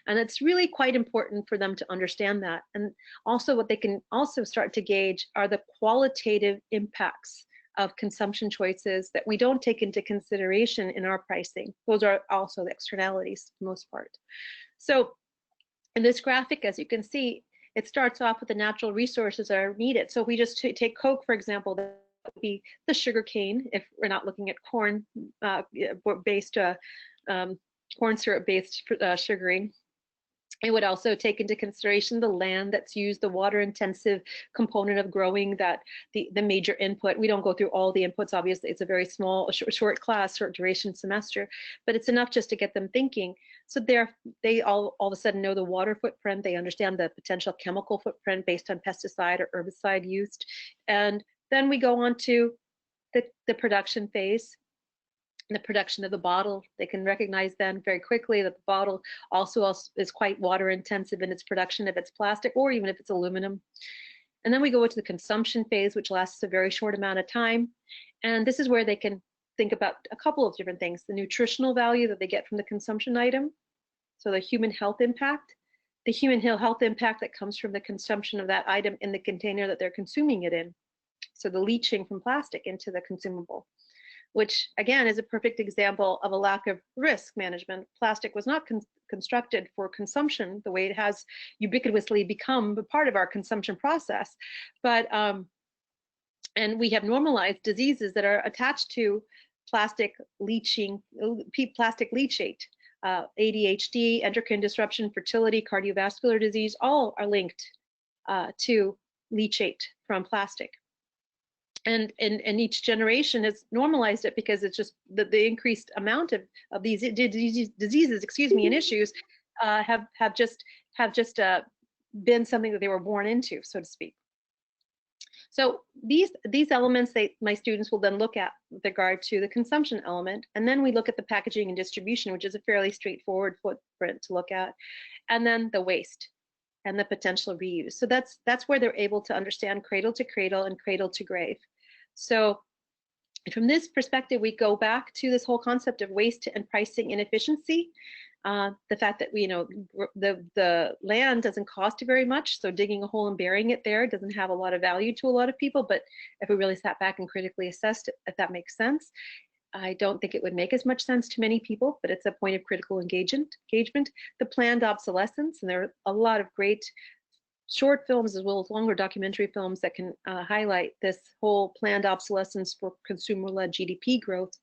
And it's really quite important for them to understand that. And also what they can also start to gauge are the qualitative impacts of consumption choices that we don't take into consideration in our pricing. Those are also the externalities for the most part. So in this graphic, as you can see, it starts off with the natural resources that are needed. So if we just take Coke, for example, that would be the sugar cane, if we're not looking at corn based corn syrup based sugaring. It would also take into consideration the land that's used, the water intensive component of growing, that the major input. We don't go through all the inputs, obviously. It's a very small, short class, short duration semester, but it's enough just to get them thinking. So they all of a sudden know the water footprint. They understand the potential chemical footprint based on pesticide or herbicide used. And then we go on to the production phase, the production of the bottle. They can recognize then very quickly that the bottle also is quite water intensive in its production if it's plastic or even if it's aluminum. And then we go into the consumption phase, which lasts a very short amount of time. And this is where they can think about a couple of different things: the nutritional value that they get from the consumption item, so the human health impact, the human health impact that comes from the consumption of that item in the container that they're consuming it in, so the leaching from plastic into the consumable, which again is a perfect example of a lack of risk management. Plastic was not constructed for consumption the way it has ubiquitously become a part of our consumption process. But and we have normalized diseases that are attached to plastic leaching, plastic leachate, ADHD, endocrine disruption, fertility, cardiovascular disease, all are linked to leachate from plastic. And each generation has normalized it because it's just the increased amount of these diseases, and issues have just been something that they were born into, so to speak. So these elements my students will then look at with regard to the consumption element, and then we look at the packaging and distribution, which is a fairly straightforward footprint to look at, and then the waste and the potential reuse. So that's where they're able to understand cradle to cradle and cradle to grave. So from this perspective, we go back to this whole concept of waste and pricing inefficiency. The fact that the land doesn't cost very much, so digging a hole and burying it there doesn't have a lot of value to a lot of people. But if we really sat back and critically assessed if that makes sense, I don't think it would make as much sense to many people, but it's a point of critical engagement. The planned obsolescence, and there are a lot of great short films as well as longer documentary films that can highlight this whole planned obsolescence for consumer-led GDP growth.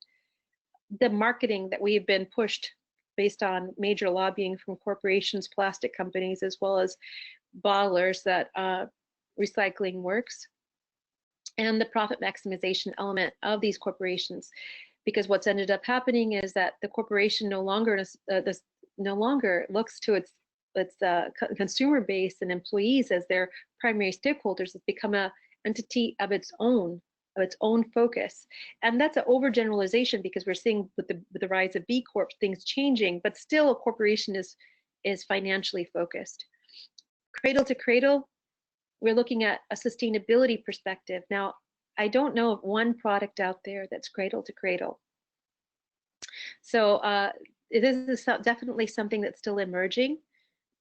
The marketing that we've been pushed based on major lobbying from corporations, plastic companies, as well as bottlers that recycling works, and the profit maximization element of these corporations. Because what's ended up happening is that the corporation no longer looks to its consumer base and employees as their primary stakeholders. It's become an entity of its own focus. And that's an overgeneralization, because we're seeing with the rise of B Corp things changing, but still a corporation is financially focused. Cradle to cradle, we're looking at a sustainability perspective. Now, I don't know of one product out there that's cradle to cradle. So it is definitely something that's still emerging,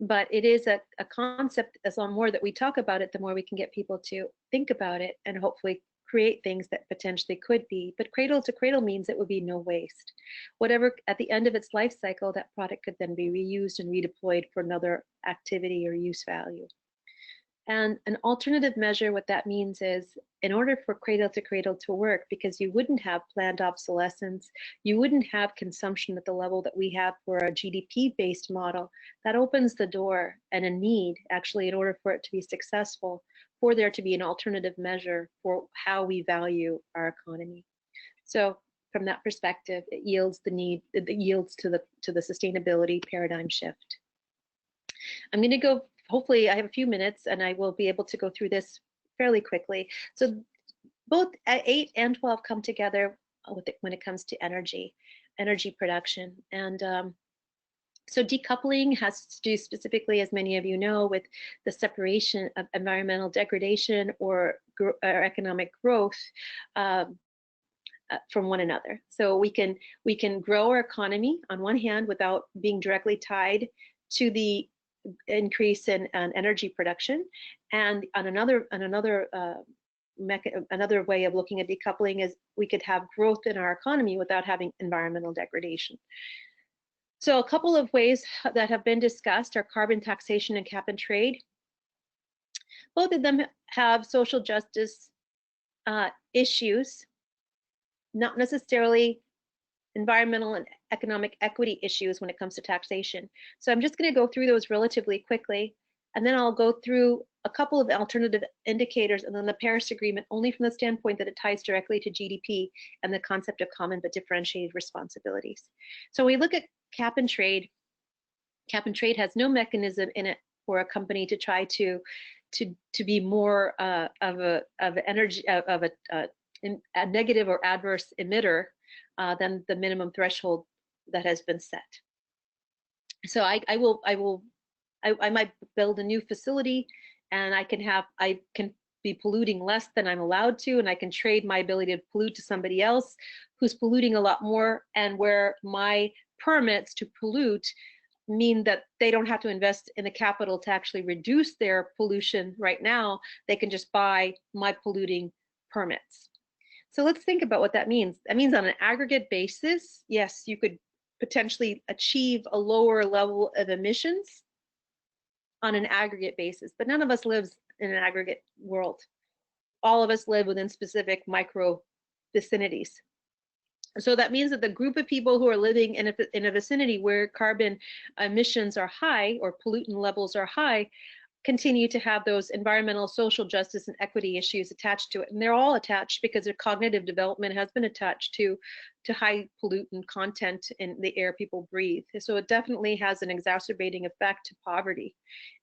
but it is a concept. As long more that we talk about it, the more we can get people to think about it and hopefully create things that potentially could be. But cradle to cradle means it would be no waste. Whatever at the end of its life cycle, that product could then be reused and redeployed for another activity or use value. And an alternative measure, what that means is, in order for cradle to cradle to work, because you wouldn't have planned obsolescence, you wouldn't have consumption at the level that we have for a GDP-based model, that opens the door and a need, actually, in order for it to be successful, for there to be an alternative measure for how we value our economy. So from that perspective, it yields to the sustainability paradigm shift. I'm going to go. Hopefully I have a few minutes and I will be able to go through this fairly quickly. So both 8 and 12 come together when it comes to energy production. And so decoupling has to do specifically, as many of you know, with the separation of environmental degradation or economic growth from one another. So we can grow our economy on one hand without being directly tied to the increase in energy production, and on another way of looking at decoupling is we could have growth in our economy without having environmental degradation. So a couple of ways that have been discussed are carbon taxation and cap and trade. Both of them have social justice issues, not necessarily environmental and economic equity issues when it comes to taxation. So I'm just going to go through those relatively quickly, and then I'll go through a couple of alternative indicators and then the Paris Agreement, only from the standpoint that it ties directly to GDP and the concept of common but differentiated responsibilities. So we look at cap and trade. Cap and trade has no mechanism in it for a company to try to be more of a negative or adverse emitter than the minimum threshold that has been set. So I might build a new facility, and I can be polluting less than I'm allowed to, and I can trade my ability to pollute to somebody else who's polluting a lot more, and where my permits to pollute mean that they don't have to invest in the capital to actually reduce their pollution right now. They can just buy my polluting permits. So let's think about what that means. That means on an aggregate basis, yes, you could potentially achieve a lower level of emissions on an aggregate basis, but none of us lives in an aggregate world. All of us live within specific micro vicinities. So that means that the group of people who are living in a vicinity where carbon emissions are high or pollutant levels are high continue to have those environmental, social justice, and equity issues attached to it. And they're all attached because their cognitive development has been attached to high pollutant content in the air people breathe. So it definitely has an exacerbating effect to poverty.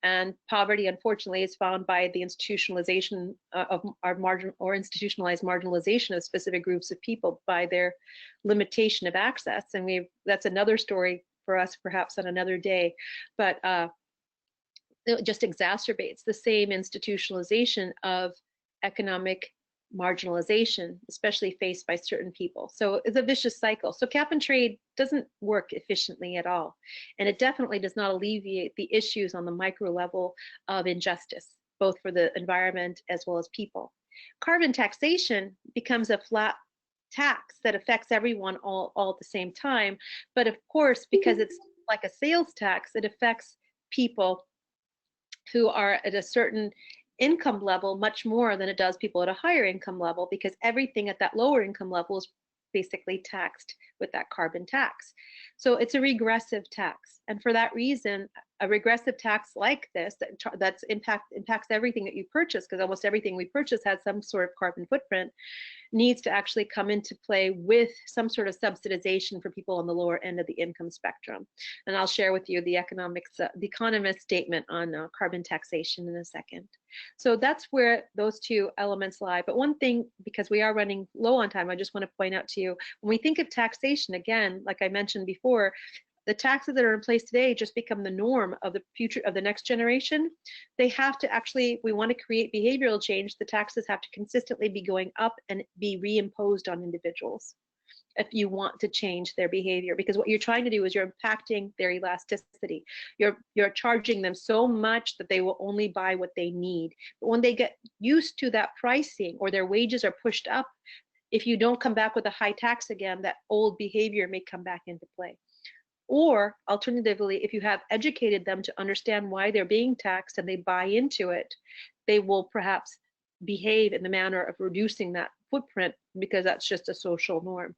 And poverty, unfortunately, is found by the institutionalization of our institutionalized marginalization of specific groups of people by their limitation of access. And that's another story for us, perhaps on another day. But it just exacerbates the same institutionalization of economic marginalization, especially faced by certain people. So it's a vicious cycle. So cap and trade doesn't work efficiently at all. And it definitely does not alleviate the issues on the micro level of injustice, both for the environment as well as people. Carbon taxation becomes a flat tax that affects everyone all at the same time. But of course, because it's like a sales tax, it affects people who are at a certain income level much more than it does people at a higher income level, because everything at that lower income level is basically taxed with that carbon tax. So it's a regressive tax. And for that reason, a regressive tax like this that impacts everything that you purchase, because almost everything we purchase has some sort of carbon footprint, needs to actually come into play with some sort of subsidization for people on the lower end of the income spectrum. And I'll share with you the Economist statement on carbon taxation in a second. So that's where those two elements lie. But one thing, because we are running low on time, I just want to point out to you, when we think of taxation, again, like I mentioned before, the taxes that are in place today just become the norm of the future of the next generation. They have to actually, we want to create behavioral change, the taxes have to consistently be going up and be reimposed on individuals if you want to change their behavior, because what you're trying to do is you're impacting their elasticity. You're charging them so much that they will only buy what they need. But when they get used to that pricing, or their wages are pushed up, if you don't come back with a high tax again, that old behavior may come back into play. Or alternatively, if you have educated them to understand why they're being taxed and they buy into it, they will perhaps behave in the manner of reducing that footprint, because that's just a social norm.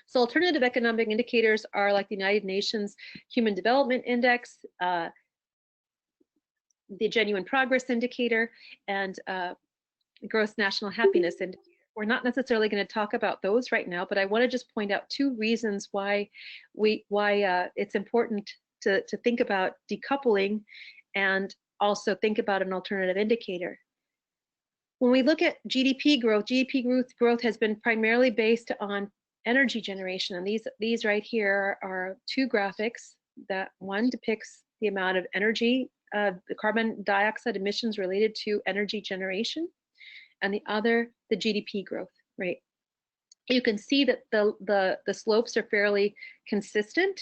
So alternative economic indicators are like the United Nations Human Development Index, the Genuine Progress Indicator, and Gross National Happiness Indicator. We're not necessarily going to talk about those right now, but I want to just point out two reasons why it's important to think about decoupling and also think about an alternative indicator. When we look at GDP growth has been primarily based on energy generation, and these right here are two graphics. That one depicts the amount of energy, the carbon dioxide emissions related to energy generation, and the other, the GDP growth rate. You can see that the slopes are fairly consistent,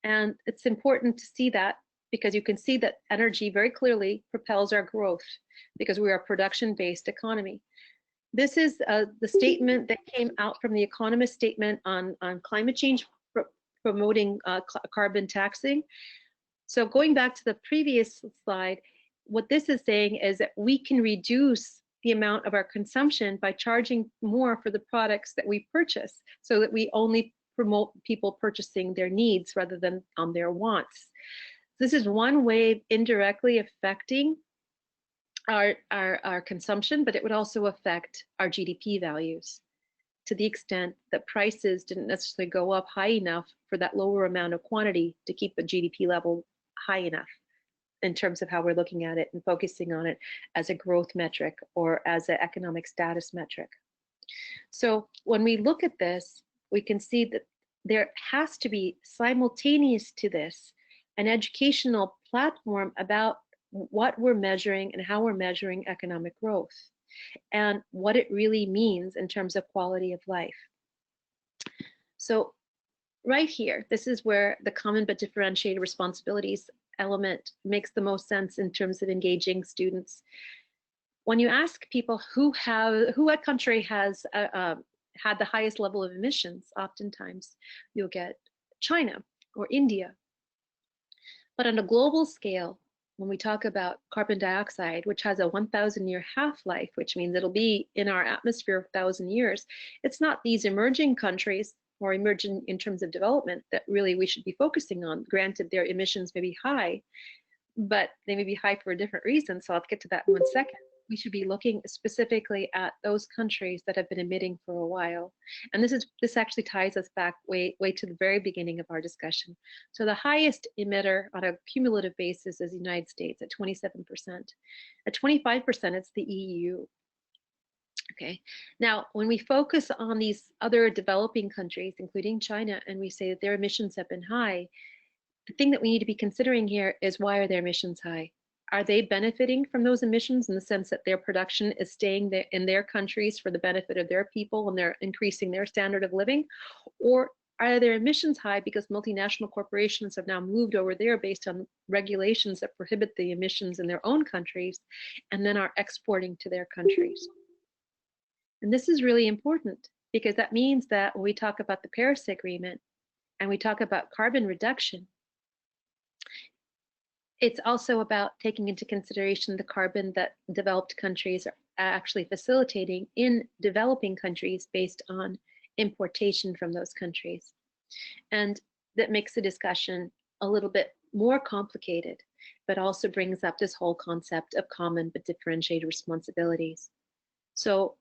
and it's important to see that because you can see that energy very clearly propels our growth because we are a production-based economy. This is the statement that came out from the Economist statement on climate change promoting carbon taxing. So going back to the previous slide, what this is saying is that we can reduce the amount of our consumption by charging more for the products that we purchase, so that we only promote people purchasing their needs rather than on their wants. This is one way of indirectly affecting our consumption, but it would also affect our GDP values to the extent that prices didn't necessarily go up high enough for that lower amount of quantity to keep the GDP level high enough in terms of how we're looking at it and focusing on it as a growth metric or as an economic status metric. So when we look at this, we can see that there has to be simultaneous to this an educational platform about what we're measuring and how we're measuring economic growth and what it really means in terms of quality of life. So right here, this is where the common but differentiated responsibilities element makes the most sense in terms of engaging students. When you ask people who what country has had the highest level of emissions, oftentimes you'll get China or India. But on a global scale, when we talk about carbon dioxide, which has a 1,000-year half-life, which means it'll be in our atmosphere for 1,000 years, it's not these emerging countries or emerging in terms of development that really we should be focusing on. Granted, their emissions may be high, but they may be high for a different reason. So I'll get to that in 1 second. We should be looking specifically at those countries that have been emitting for a while. And this actually ties us back way to the very beginning of our discussion. So the highest emitter on a cumulative basis is the United States at 27%. At 25%, it's the EU. Okay. Now, when we focus on these other developing countries, including China, and we say that their emissions have been high, the thing that we need to be considering here is, why are their emissions high? Are they benefiting from those emissions in the sense that their production is staying there in their countries for the benefit of their people and they're increasing their standard of living? Or are their emissions high because multinational corporations have now moved over there based on regulations that prohibit the emissions in their own countries and then are exporting to their countries? And this is really important because that means that when we talk about the Paris Agreement and we talk about carbon reduction, it's also about taking into consideration the carbon that developed countries are actually facilitating in developing countries based on importation from those countries. And that makes the discussion a little bit more complicated, but also brings up this whole concept of common but differentiated responsibilities. So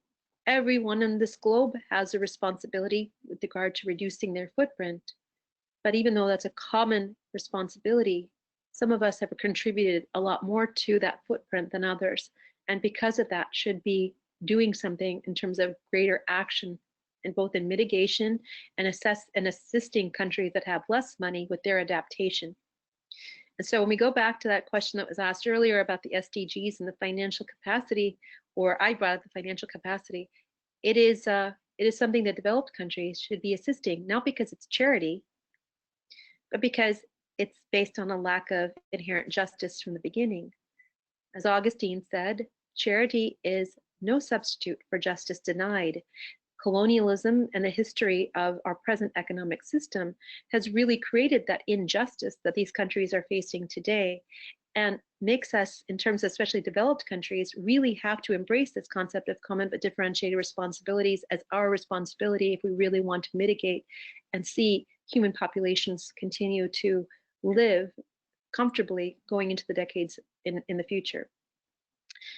everyone in this globe has a responsibility with regard to reducing their footprint. But even though that's a common responsibility, some of us have contributed a lot more to that footprint than others. And because of that, should be doing something in terms of greater action in both in mitigation and assisting countries that have less money with their adaptation. And so when we go back to that question that was asked earlier about the SDGs and the financial capacity, or I brought up the financial capacity, it is something that developed countries should be assisting, not because it's charity, but because it's based on a lack of inherent justice from the beginning. As Augustine said, charity is no substitute for justice denied. Colonialism and the history of our present economic system has really created that injustice that these countries are facing today, and makes us, in terms of especially developed countries, really have to embrace this concept of common but differentiated responsibilities as our responsibility if we really want to mitigate and see human populations continue to live comfortably going into the decades in the future.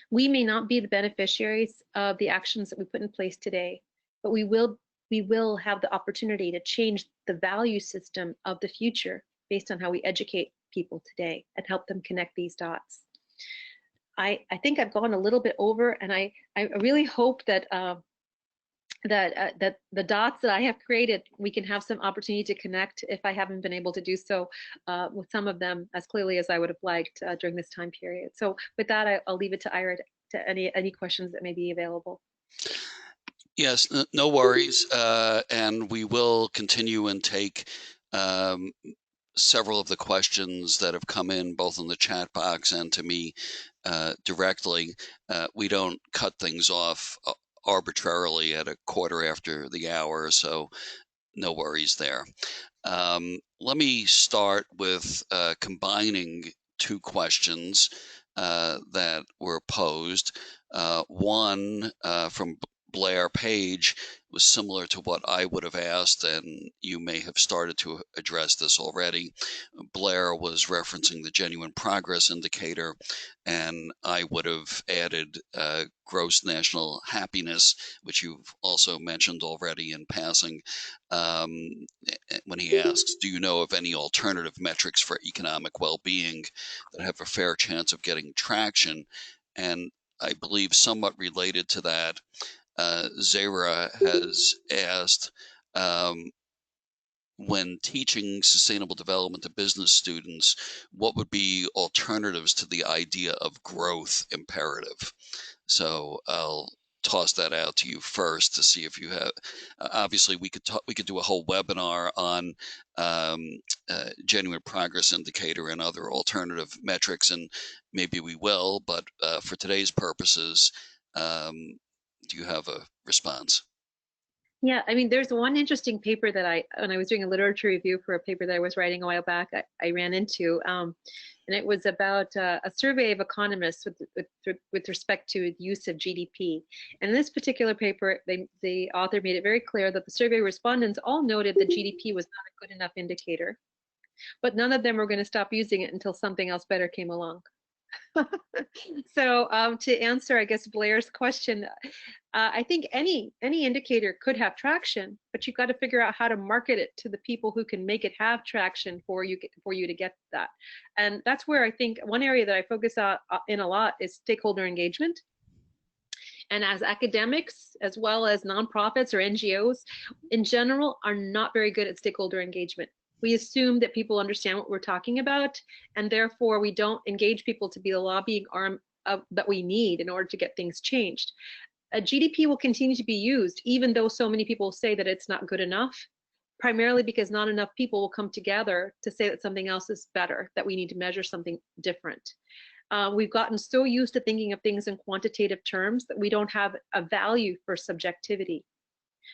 We may not be the beneficiaries of the actions that we put in place today, but we will have the opportunity to change the value system of the future based on how we educate people today and help them connect these dots. I think I've gone a little bit over, and I really hope that that the dots that I have created, we can have some opportunity to connect if I haven't been able to do so with some of them as clearly as I would have liked during this time period. So with that, I'll leave it to Ira to any questions that may be available. Yes, no worries. And we will continue and take several of the questions that have come in both in the chat box and to me directly. We don't cut things off arbitrarily at a quarter after the hour, so no worries there. Let me start with combining two questions that were posed. One from Blair Page was similar to what I would have asked, and you may have started to address this already. Blair was referencing the genuine progress indicator, and I would have added gross national happiness, which you've also mentioned already in passing, when he asks, do you know of any alternative metrics for economic well-being that have a fair chance of getting traction? And I believe somewhat related to that, Zara has asked, when teaching sustainable development to business students, what would be alternatives to the idea of growth imperative? So I'll toss that out to you first to see if you have. Obviously, we could do a whole webinar on genuine progress indicator and other alternative metrics, and maybe we will. But for today's purposes, do you have a response? Yeah, I mean, there's one interesting paper that when I was doing a literature review for a paper that I was writing a while back, I ran into, and it was about a survey of economists with respect to the use of GDP. And in this particular paper, the author made it very clear that the survey respondents all noted that GDP was not a good enough indicator, but none of them were going to stop using it until something else better came along. So to answer, I guess, Blair's question, I think any indicator could have traction, but you've got to figure out how to market it to the people who can make it have traction for you to get that. And that's where I think one area that I focus on in a lot is stakeholder engagement. And as academics, as well as nonprofits or NGOs in general, are not very good at stakeholder engagement. We assume that people understand what we're talking about, and therefore we don't engage people to be the lobbying arm that we need in order to get things changed. GDP will continue to be used, even though so many people say that it's not good enough, primarily because not enough people will come together to say that something else is better, that we need to measure something different. We've gotten so used to thinking of things in quantitative terms that we don't have a value for subjectivity.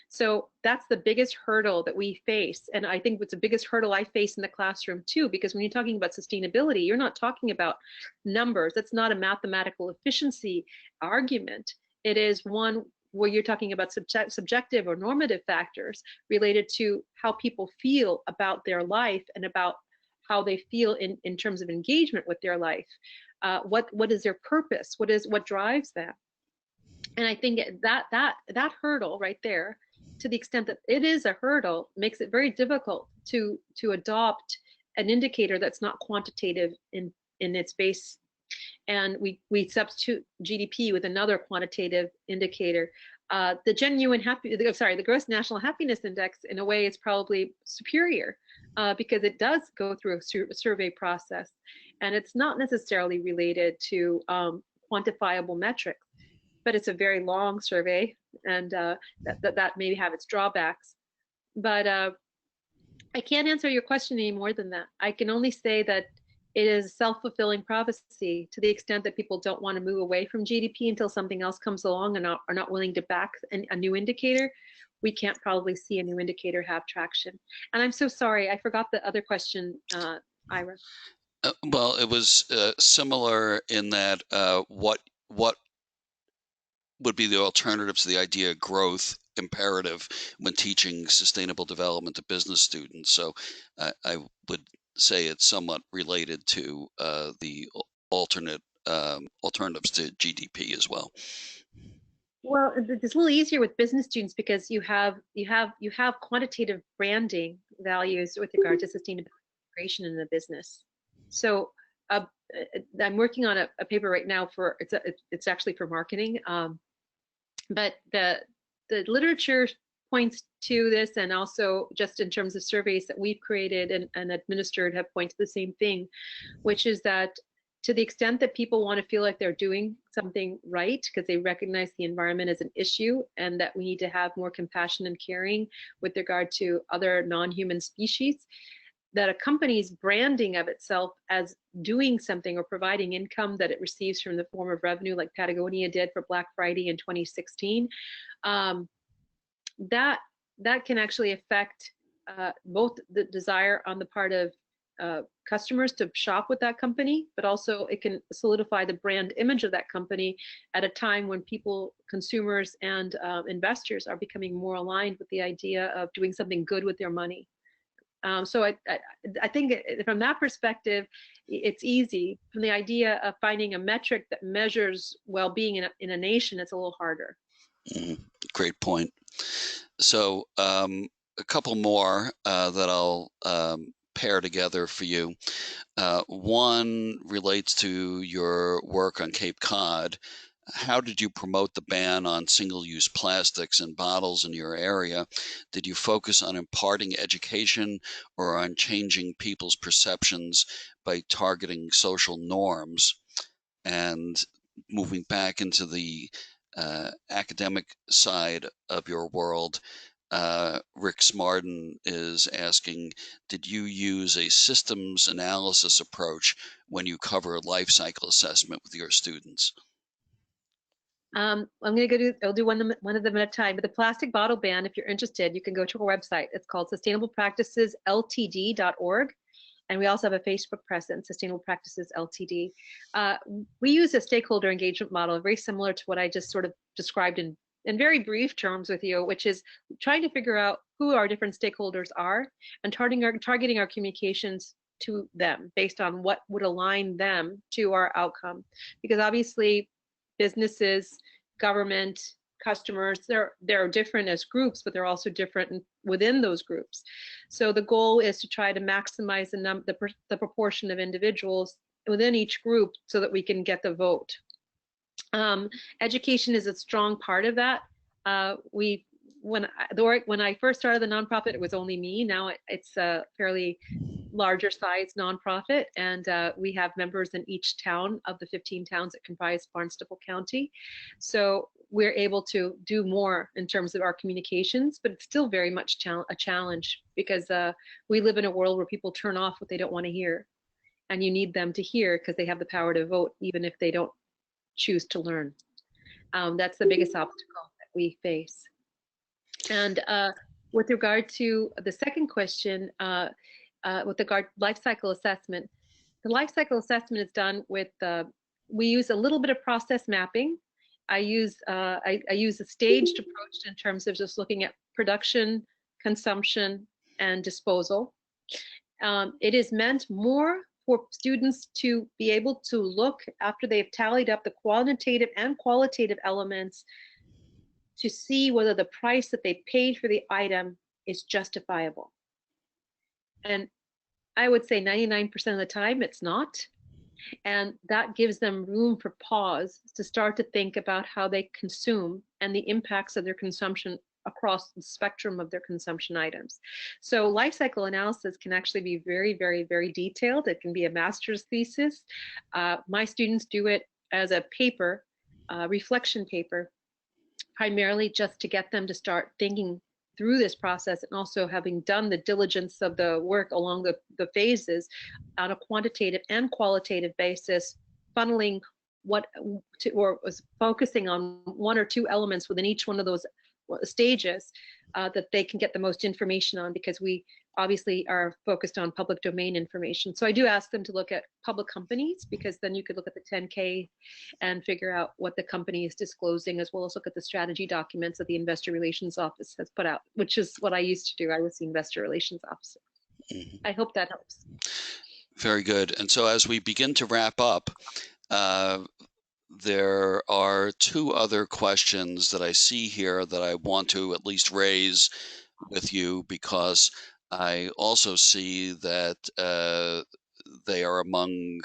So that's the biggest hurdle that we face. And I think it's the biggest hurdle I face in the classroom too, because when you're talking about sustainability, you're not talking about numbers. That's not a mathematical efficiency argument. It is one where you're talking about subjective or normative factors related to how people feel about their life and about how they feel in terms of engagement with their life. What is their purpose? What drives them? And I think that hurdle right there, to the extent that it is a hurdle, makes it very difficult to adopt an indicator that's not quantitative in its base. And we substitute GDP with another quantitative indicator. The gross national happiness index, in a way, is probably superior because it does go through a survey process, and it's not necessarily related to quantifiable metrics. But it's a very long survey, and that may have its drawbacks. But I can't answer your question any more than that. I can only say that it is a self-fulfilling prophecy to the extent that people don't want to move away from GDP until something else comes along and are not willing to back a new indicator. We can't probably see a new indicator have traction. And I'm so sorry, I forgot the other question, Ira. Well, it was similar in that what would be the alternatives to the idea of growth imperative when teaching sustainable development to business students. So I would say it's somewhat related to the alternatives to GDP as well. Well, it's a little easier with business students because you have quantitative branding values with regard to sustainability integration in the business. So I'm working on a paper right now for it's actually for marketing, but the literature points to this, and also just in terms of surveys that we've created and administered have pointed to the same thing, which is that to the extent that people want to feel like they're doing something right because they recognize the environment as an issue and that we need to have more compassion and caring with regard to other non-human species, that a company's branding of itself as doing something or providing income that it receives from the form of revenue, like Patagonia did for Black Friday in 2016, that can actually affect both the desire on the part of customers to shop with that company, but also it can solidify the brand image of that company at a time when people, consumers and investors are becoming more aligned with the idea of doing something good with their money. So I think from that perspective, it's easy. From the idea of finding a metric that measures well-being in a nation, it's a little harder. Great point. So a couple more that I'll pair together for you. One relates to your work on Cape Cod. How did you promote the ban on single-use plastics and bottles in your area? Did you focus on imparting education or on changing people's perceptions by targeting social norms? And moving back into the academic side of your world, Rick Smarden is asking, did you use a systems analysis approach when you cover life cycle assessment with your students? I'm going to I'll do one of them at a time. But the plastic bottle ban, if you're interested, you can go to our website. It's called sustainablepracticesltd.org. And we also have a Facebook presence, Sustainable Practices Ltd. We use a stakeholder engagement model very similar to what I just sort of described in very brief terms with you, which is trying to figure out who our different stakeholders are and targeting our communications to them based on what would align them to our outcome. Because obviously, businesses, government, customers, they're different as groups, but they're also different within those groups. So the goal is to try to maximize the proportion of individuals within each group so that we can get the vote. Education is a strong part of that. When I first started the nonprofit, it was only me. Now it's a fairly larger size nonprofit, and we have members in each town of the 15 towns that comprise Barnstable County. So we're able to do more in terms of our communications, but it's still very much a challenge because we live in a world where people turn off what they don't want to hear, and you need them to hear because they have the power to vote, even if they don't choose to learn. That's the biggest obstacle that we face. And with regard to the second question, with regard to life cycle assessment, the life cycle assessment is done with, we use a little bit of process mapping. I use a staged approach in terms of just looking at production, consumption, and disposal. It is meant more for students to be able to look after they've tallied up the quantitative and qualitative elements to see whether the price that they paid for the item is justifiable. And I would say 99% of the time it's not. And that gives them room for pause to start to think about how they consume and the impacts of their consumption across the spectrum of their consumption items. So life cycle analysis can actually be very, very, very detailed. It can be a master's thesis. My students do it as a paper, reflection paper, primarily just to get them to start thinking through this process, and also having done the diligence of the work along the phases on a quantitative and qualitative basis, funneling or was focusing on one or two elements within each one of those stages that they can get the most information on, because we obviously are focused on public domain information. So I do ask them to look at public companies, because then you could look at the 10K and figure out what the company is disclosing, as well as look at the strategy documents that the Investor Relations Office has put out, which is what I used to do. I was the Investor Relations Officer. Mm-hmm. I hope that helps. Very good. And so as we begin to wrap up, there are two other questions that I see here that I want to at least raise with you, because I also see that they are among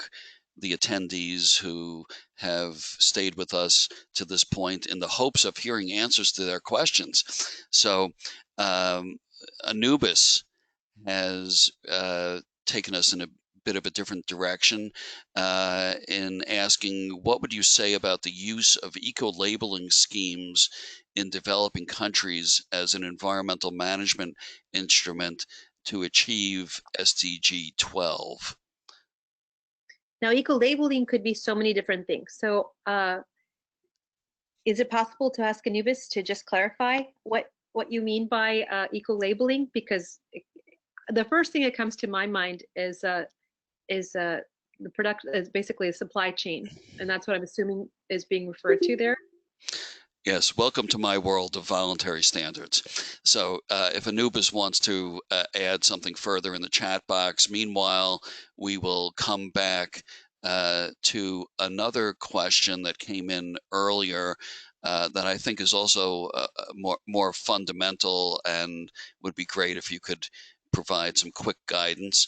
the attendees who have stayed with us to this point in the hopes of hearing answers to their questions. So Anubis has taken us in a bit of a different direction in asking, what would you say about the use of eco-labeling schemes in developing countries as an environmental management instrument to achieve SDG 12? Now, eco-labeling could be so many different things. So is it possible to ask Anubis to just clarify what you mean by eco-labeling? Because the first thing that comes to my mind is the product is basically a supply chain, and that's what I'm assuming is being referred to there. Yes, welcome to my world of voluntary standards. So if Anubis wants to add something further in the chat box, meanwhile, we will come back to another question that came in earlier that I think is also more fundamental and would be great if you could provide some quick guidance.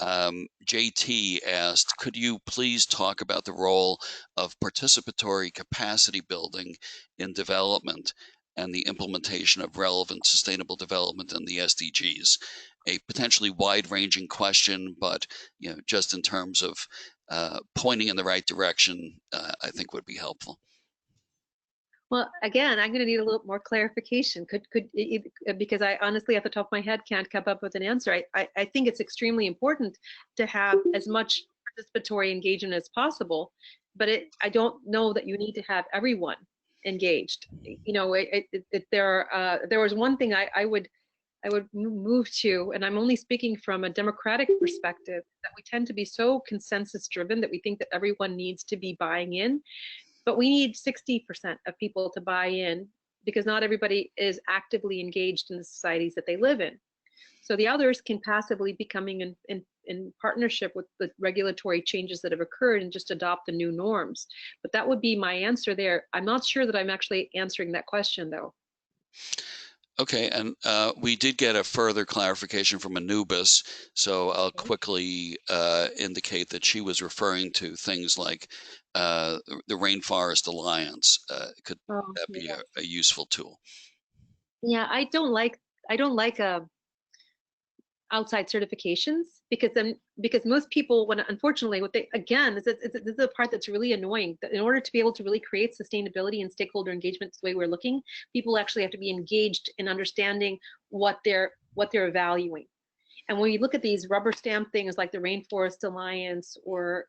JT asked, could you please talk about the role of participatory capacity building in development and the implementation of relevant sustainable development and the SDGs? A potentially wide-ranging question, but just in terms of pointing in the right direction, I think would be helpful. Well, again, I'm going to need a little more clarification. Because I honestly, at the top of my head, can't come up with an answer. I think it's extremely important to have as much participatory engagement as possible, but I don't know that you need to have everyone engaged. There was one thing I would move to, and I'm only speaking from a democratic perspective, that we tend to be so consensus driven that we think that everyone needs to be buying in. But we need 60% of people to buy in, because not everybody is actively engaged in the societies that they live in. So the others can passively be coming in partnership with the regulatory changes that have occurred and just adopt the new norms. But that would be my answer there. I'm not sure that I'm actually answering that question, though. Okay, and we did get a further clarification from Anubis, so I'll quickly indicate that she was referring to things like the Rainforest Alliance. Could that be a useful tool? Yeah, I don't like outside certifications, because most people, unfortunately, this is the part that's really annoying, that in order to be able to really create sustainability and stakeholder engagement the way we're looking, people actually have to be engaged in understanding what they're valuing. And when you look at these rubber stamp things like the Rainforest Alliance or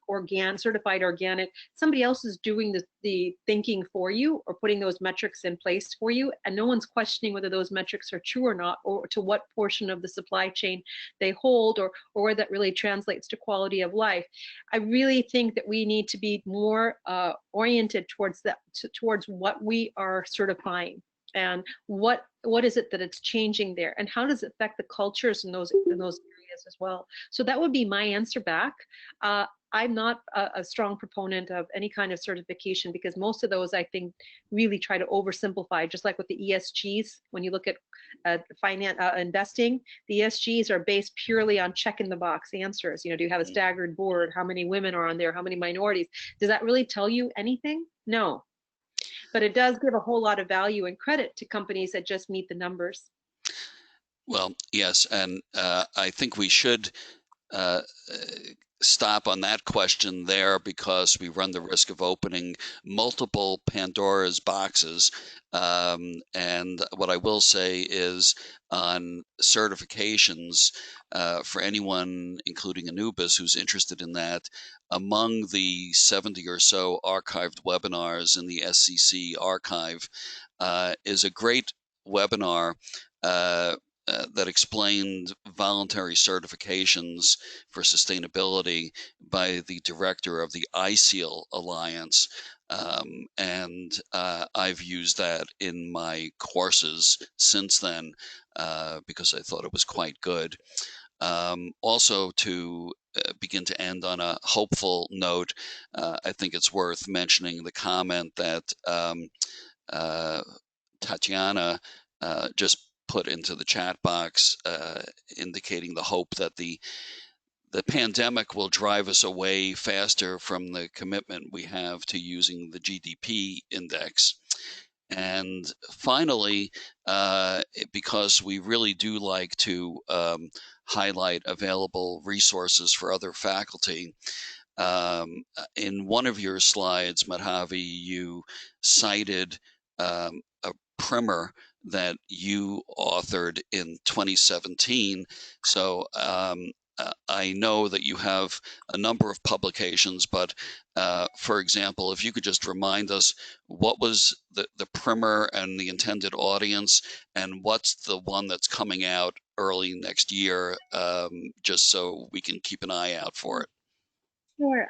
certified organic, somebody else is doing the thinking for you or putting those metrics in place for you, and no one's questioning whether those metrics are true or not, or to what portion of the supply chain they hold, or where that really translates to quality of life. I really think that we need to be more oriented towards what we are certifying, and what is it that it's changing there, and how does it affect the cultures in those areas as well. So that would be my answer back. I'm not a strong proponent of any kind of certification, because most of those, I think, really try to oversimplify, just like with the ESGs. When you look at investing, the ESGs are based purely on check in the box answers. Do you have a staggered board? How many women are on there? How many minorities? Does that really tell you anything? No. But it does give a whole lot of value and credit to companies that just meet the numbers. Well, yes, and I think we should stop on that question there, because we run the risk of opening multiple Pandora's boxes. And what I will say is, on certifications, for anyone, including Anubis, who's interested in that, among the 70 or so archived webinars in the SCC archive is a great webinar that explained voluntary certifications for sustainability by the director of the ISEAL Alliance. And I've used that in my courses since then, because I thought it was quite good. Also, to begin to end on a hopeful note, I think it's worth mentioning the comment that Tatiana just put into the chat box, indicating the hope that the pandemic will drive us away faster from the commitment we have to using the GDP index. And finally, because we really do like to highlight available resources for other faculty, in one of your slides, Madhavi, you cited a primer that you authored in 2017. So I know that you have a number of publications, but for example, if you could just remind us what was the primer and the intended audience, and what's the one that's coming out early next year, just so we can keep an eye out for it. Sure.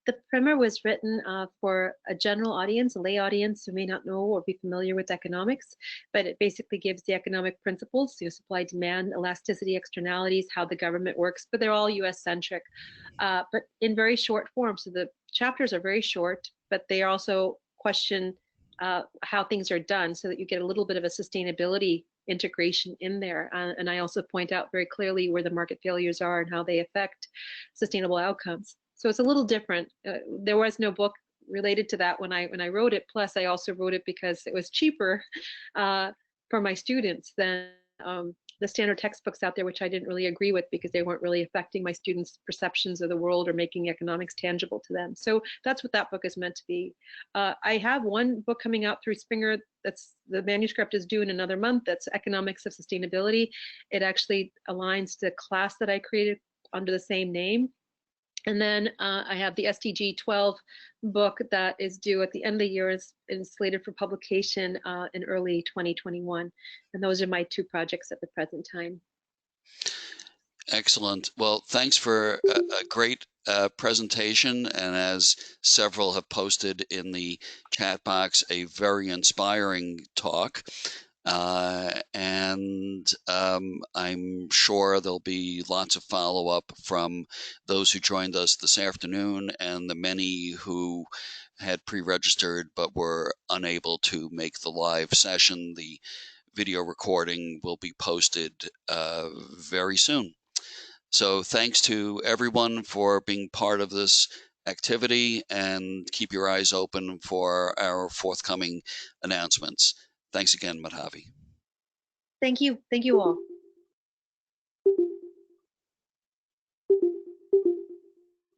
The primer was written for a general audience, a lay audience who may not know or be familiar with economics, but it basically gives the economic principles, supply, demand, elasticity, externalities, how the government works, but they're all US centric, but in very short form. So the chapters are very short, but they also question how things are done so that you get a little bit of a sustainability integration in there. And I also point out very clearly where the market failures are and how they affect sustainable outcomes. So it's a little different. There was no book related to that when I wrote it. Plus, I also wrote it because it was cheaper for my students than the standard textbooks out there, which I didn't really agree with because they weren't really affecting my students' perceptions of the world or making economics tangible to them. So that's what that book is meant to be. I have one book coming out through Springer. That's the manuscript is due in another month. That's Economics of Sustainability. It actually aligns to the class that I created under the same name. And then I have the SDG 12 book that is due at the end of the year and slated for publication in early 2021. And those are my two projects at the present time. Excellent. Well, thanks for a great presentation. And as several have posted in the chat box, a very inspiring talk. I'm sure there'll be lots of follow-up from those who joined us this afternoon and the many who had pre-registered but were unable to make the live session. The video recording will be posted very soon. So thanks to everyone for being part of this activity, and keep your eyes open for our forthcoming announcements. Thanks again, Madhavi. Thank you. Thank you all.